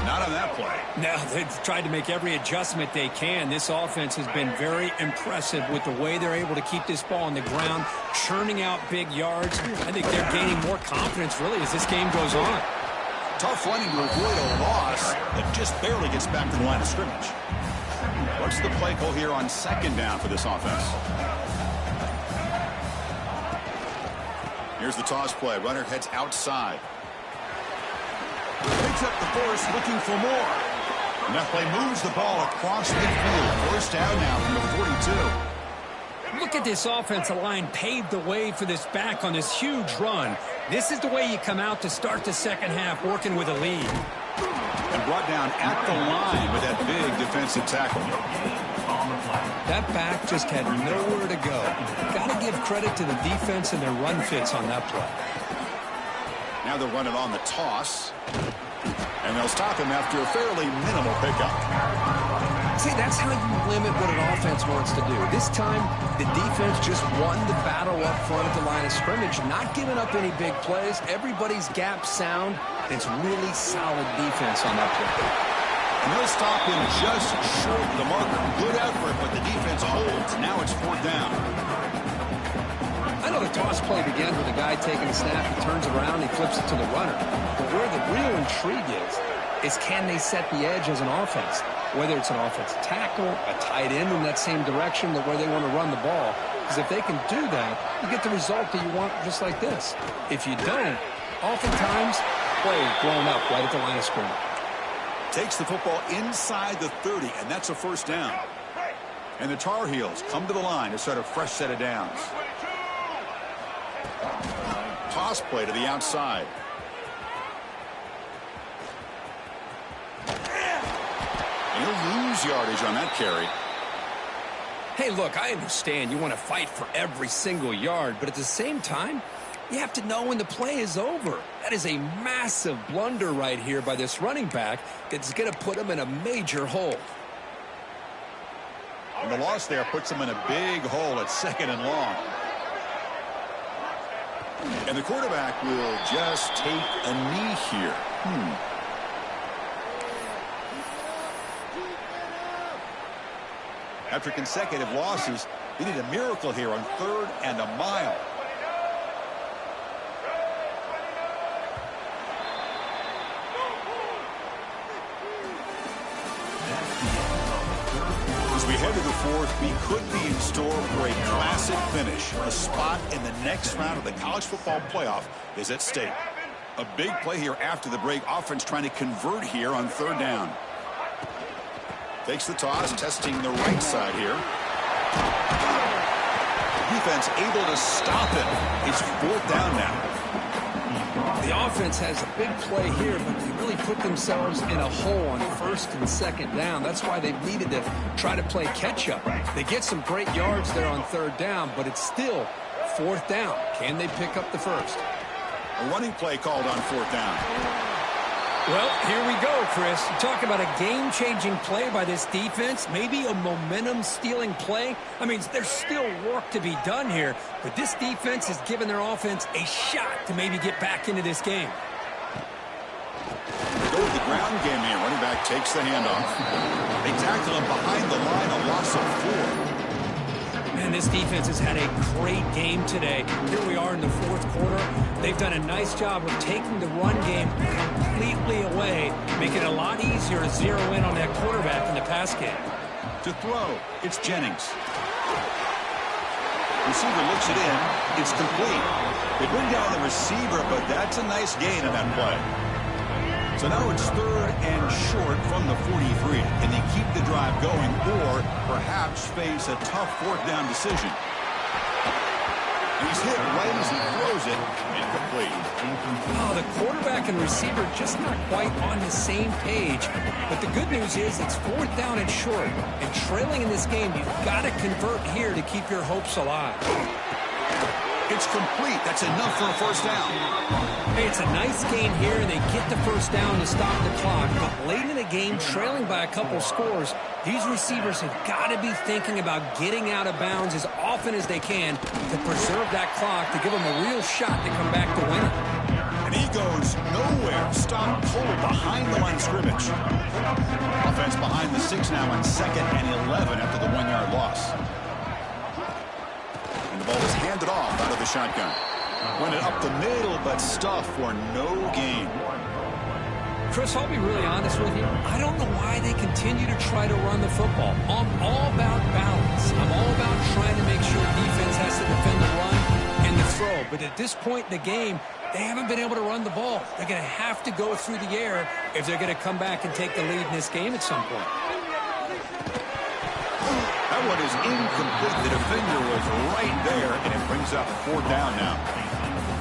Not on that play. No, they've tried to make every adjustment they can. This offense has been very impressive with the way they're able to keep this ball on the ground, churning out big yards. I think they're gaining more confidence, really, as this game goes on. Tough running to avoid a loss that just barely gets back to the line of scrimmage. What's the play call here on second down for this offense? Here's the toss play. Runner heads outside. Picks up the force, looking for more. And that play moves the ball across midfield. First down now from the 42. Look at this offensive line paved the way for this back on this huge run. This is the way you come out to start the second half, working with a lead. And brought down at the line with that big defensive tackle. That back just had nowhere to go. Got to give credit to the defense and their run fits on that play. Now they'll run it on the toss. And they'll stop him after a fairly minimal pickup. See, that's how you limit what an offense wants to do. This time, the defense just won the battle up front at the line of scrimmage, not giving up any big plays. Everybody's gap sound. It's really solid defense on that play. And they'll stop him just short of the marker. Good effort, but the defense holds. Now it's 4th down. I know the toss play begins with a guy taking the snap. He turns around, he flips it to the runner. But where the real intrigue is can they set the edge as an offense? Whether it's an offensive tackle, a tight end in that same direction where they want to run the ball. Because if they can do that, you get the result that you want just like this. If you don't, oftentimes, play blown up right at the line of scrimmage. Takes the football inside the 30, and that's a 1st down. And the Tar Heels come to the line to start a fresh set of downs. Toss play to the outside. And he'll lose yardage on that carry. Hey, look, I understand you want to fight for every single yard, but at the same time, you have to know when the play is over. That is a massive blunder right here by this running back that's going to put him in a major hole. And the loss there puts him in a big hole at 2nd and long. And the quarterback will just take a knee here. After consecutive losses, they need a miracle here on 3rd and a mile. As we head to the 4th, we could be in store for a classic finish. A spot in the next round of the college football playoff is at stake. A big play here after the break. Offense trying to convert here on 3rd down. Takes the toss, testing the right side here. Defense able to stop it. It's 4th down now. The offense has a big play here, but they really put themselves in a hole on 1st and 2nd down. That's why they've needed to try to play catch-up. They get some great yards there on 3rd down, but it's still 4th down. Can they pick up the 1st? A running play called on 4th down. Well, here we go, Chris. You talk about a game-changing play by this defense, maybe a momentum-stealing play. I mean, there's still work to be done here, but this defense has given their offense a shot to maybe get back into this game. They go to the ground game here. Running back takes the handoff. They tackle him behind the line, a loss of 4. Man, this defense has had a great game today. Here we are in the 4th quarter. They've done a nice job of taking the run game completely away, making it a lot easier to zero in on that quarterback in the pass game. To throw, it's Jennings. Receiver looks it in. It's complete. They bring down the receiver, but that's a nice gain on that play. So now it's 3rd and short from the 43. Can they keep the drive going or perhaps face a tough 4th down decision? He's hit right as he throws it. Incomplete. Oh, the quarterback and receiver just not quite on the same page. But the good news is it's 4th down and short. And trailing in this game, you've got to convert here to keep your hopes alive. It's complete. That's enough for a 1st down. Hey, it's a nice gain here, and they get the 1st down to stop the clock. But late in the game, trailing by a couple scores, these receivers have got to be thinking about getting out of bounds as often as they can to preserve that clock, to give them a real shot to come back to win it. And he goes nowhere. Stop cold behind the line of scrimmage. Offense behind the 6 now on 2nd and 11 after the 1-yard loss. And the ball is handed off out of the shotgun. Went it up the middle, but stuffed for no gain. Chris, I'll be really honest with you. I don't know why they continue to try to run the football. I'm all about balance. I'm all about trying to make sure defense has to defend the run and the throw. But at this point in the game, they haven't been able to run the ball. They're going to have to go through the air if they're going to come back and take the lead in this game at some point. That one is incomplete. The defender was right there, and it brings up 4th down now.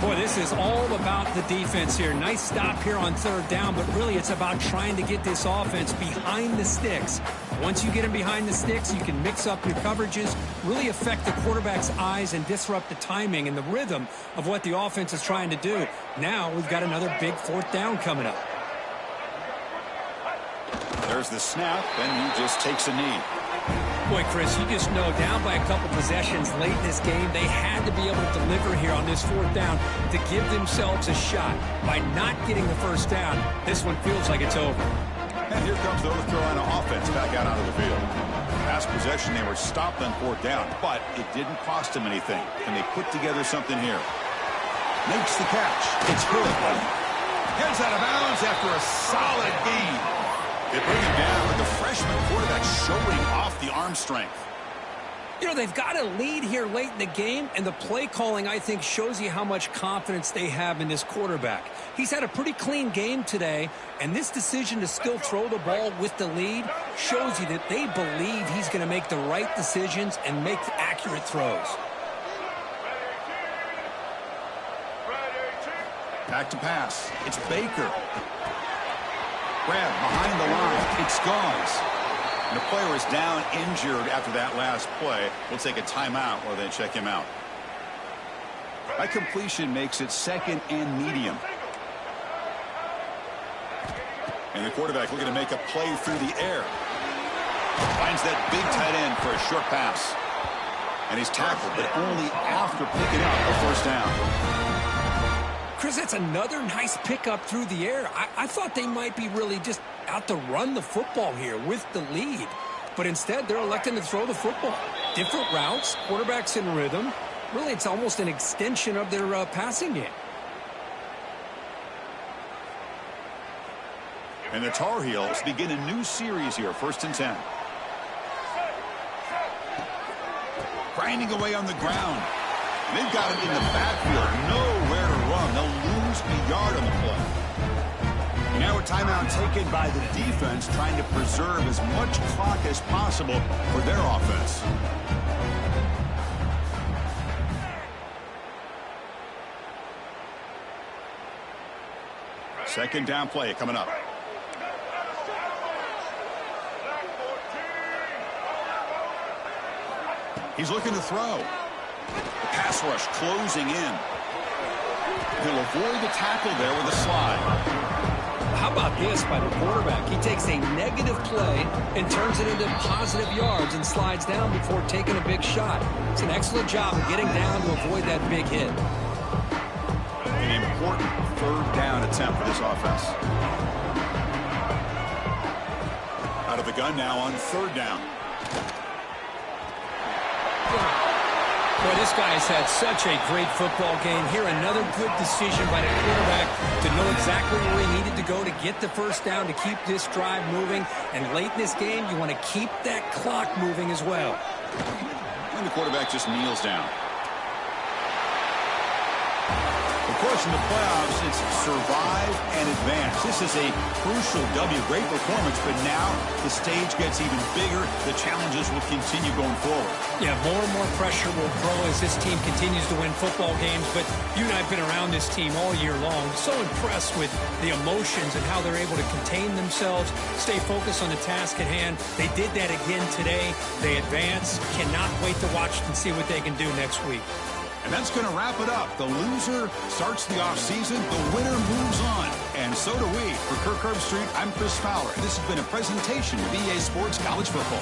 Boy, this is all about the defense here. Nice stop here on 3rd down, but really it's about trying to get this offense behind the sticks. Once you get them behind the sticks, you can mix up your coverages, really affect the quarterback's eyes and disrupt the timing and the rhythm of what the offense is trying to do. Now we've got another big 4th down coming up. They're There's the snap, and he just takes a knee. Boy, Chris, you just know down by a couple possessions late in this game, they had to be able to deliver here on this fourth down to give themselves a shot. By not getting the first down, this one feels like it's over. And here comes the North Carolina offense back out onto the field. Last possession, they were stopped on fourth down, but it didn't cost them anything. Can they put together something here? Makes the catch. It's Hood. Heads out of bounds after a solid gain. They bring him down with the freshman quarterback showing off the arm strength. You know, they've got a lead here late in the game, and the play calling, I think, shows you how much confidence they have in this quarterback. He's had a pretty clean game today, and this decision to still throw the ball with the lead shows you that they believe he's going to make the right decisions and make accurate throws. Back to pass. It's Baker. Grab behind the line. It's Gauze. And the player is down injured after that last play. We'll take a timeout while they check him out. That completion makes it second and medium. And the quarterback looking to make a play through the air. Finds that big tight end for a short pass. And he's tackled, but only after picking up a first down. Chris, that's another nice pickup through the air. I thought they might be really just out to run the football here with the lead. But instead, they're electing to throw the football. Different routes, quarterbacks in rhythm. Really, it's almost an extension of their passing game. And the Tar Heels begin a new series here, 1st and 10. Grinding away on the ground. They've got him in the backfield. Nowhere to run. They'll lose a yard on the play. And now a timeout taken by the defense, trying to preserve as much clock as possible for their offense. Second down play coming up. He's looking to throw. The pass rush closing in. He'll avoid the tackle there with a slide. How about this by the quarterback? He takes a negative play and turns it into positive yards and slides down before taking a big shot. It's an excellent job of getting down to avoid that big hit. An important third down attempt for this offense. Out of the gun now on third down. Boy, this guy has had such a great football game. Here, another good decision by the quarterback to know exactly where he needed to go to get the first down to keep this drive moving. And late in this game, you want to keep that clock moving as well. And the quarterback just kneels down. Of course, in the playoffs, it's survive and advance. This is a crucial W. Great performance, but now the stage gets even bigger. The challenges will continue going forward. Yeah, more and more pressure will grow as this team continues to win football games, but you and I have been around this team all year long. So impressed with the emotions and how they're able to contain themselves, stay focused on the task at hand. They did that again today. They advance. Cannot wait to watch and see what they can do next week. And that's going to wrap it up. The loser starts the offseason. The winner moves on. And so do we. For Kirk Herbstreit, I'm Chris Fowler. This has been a presentation of EA Sports College Football.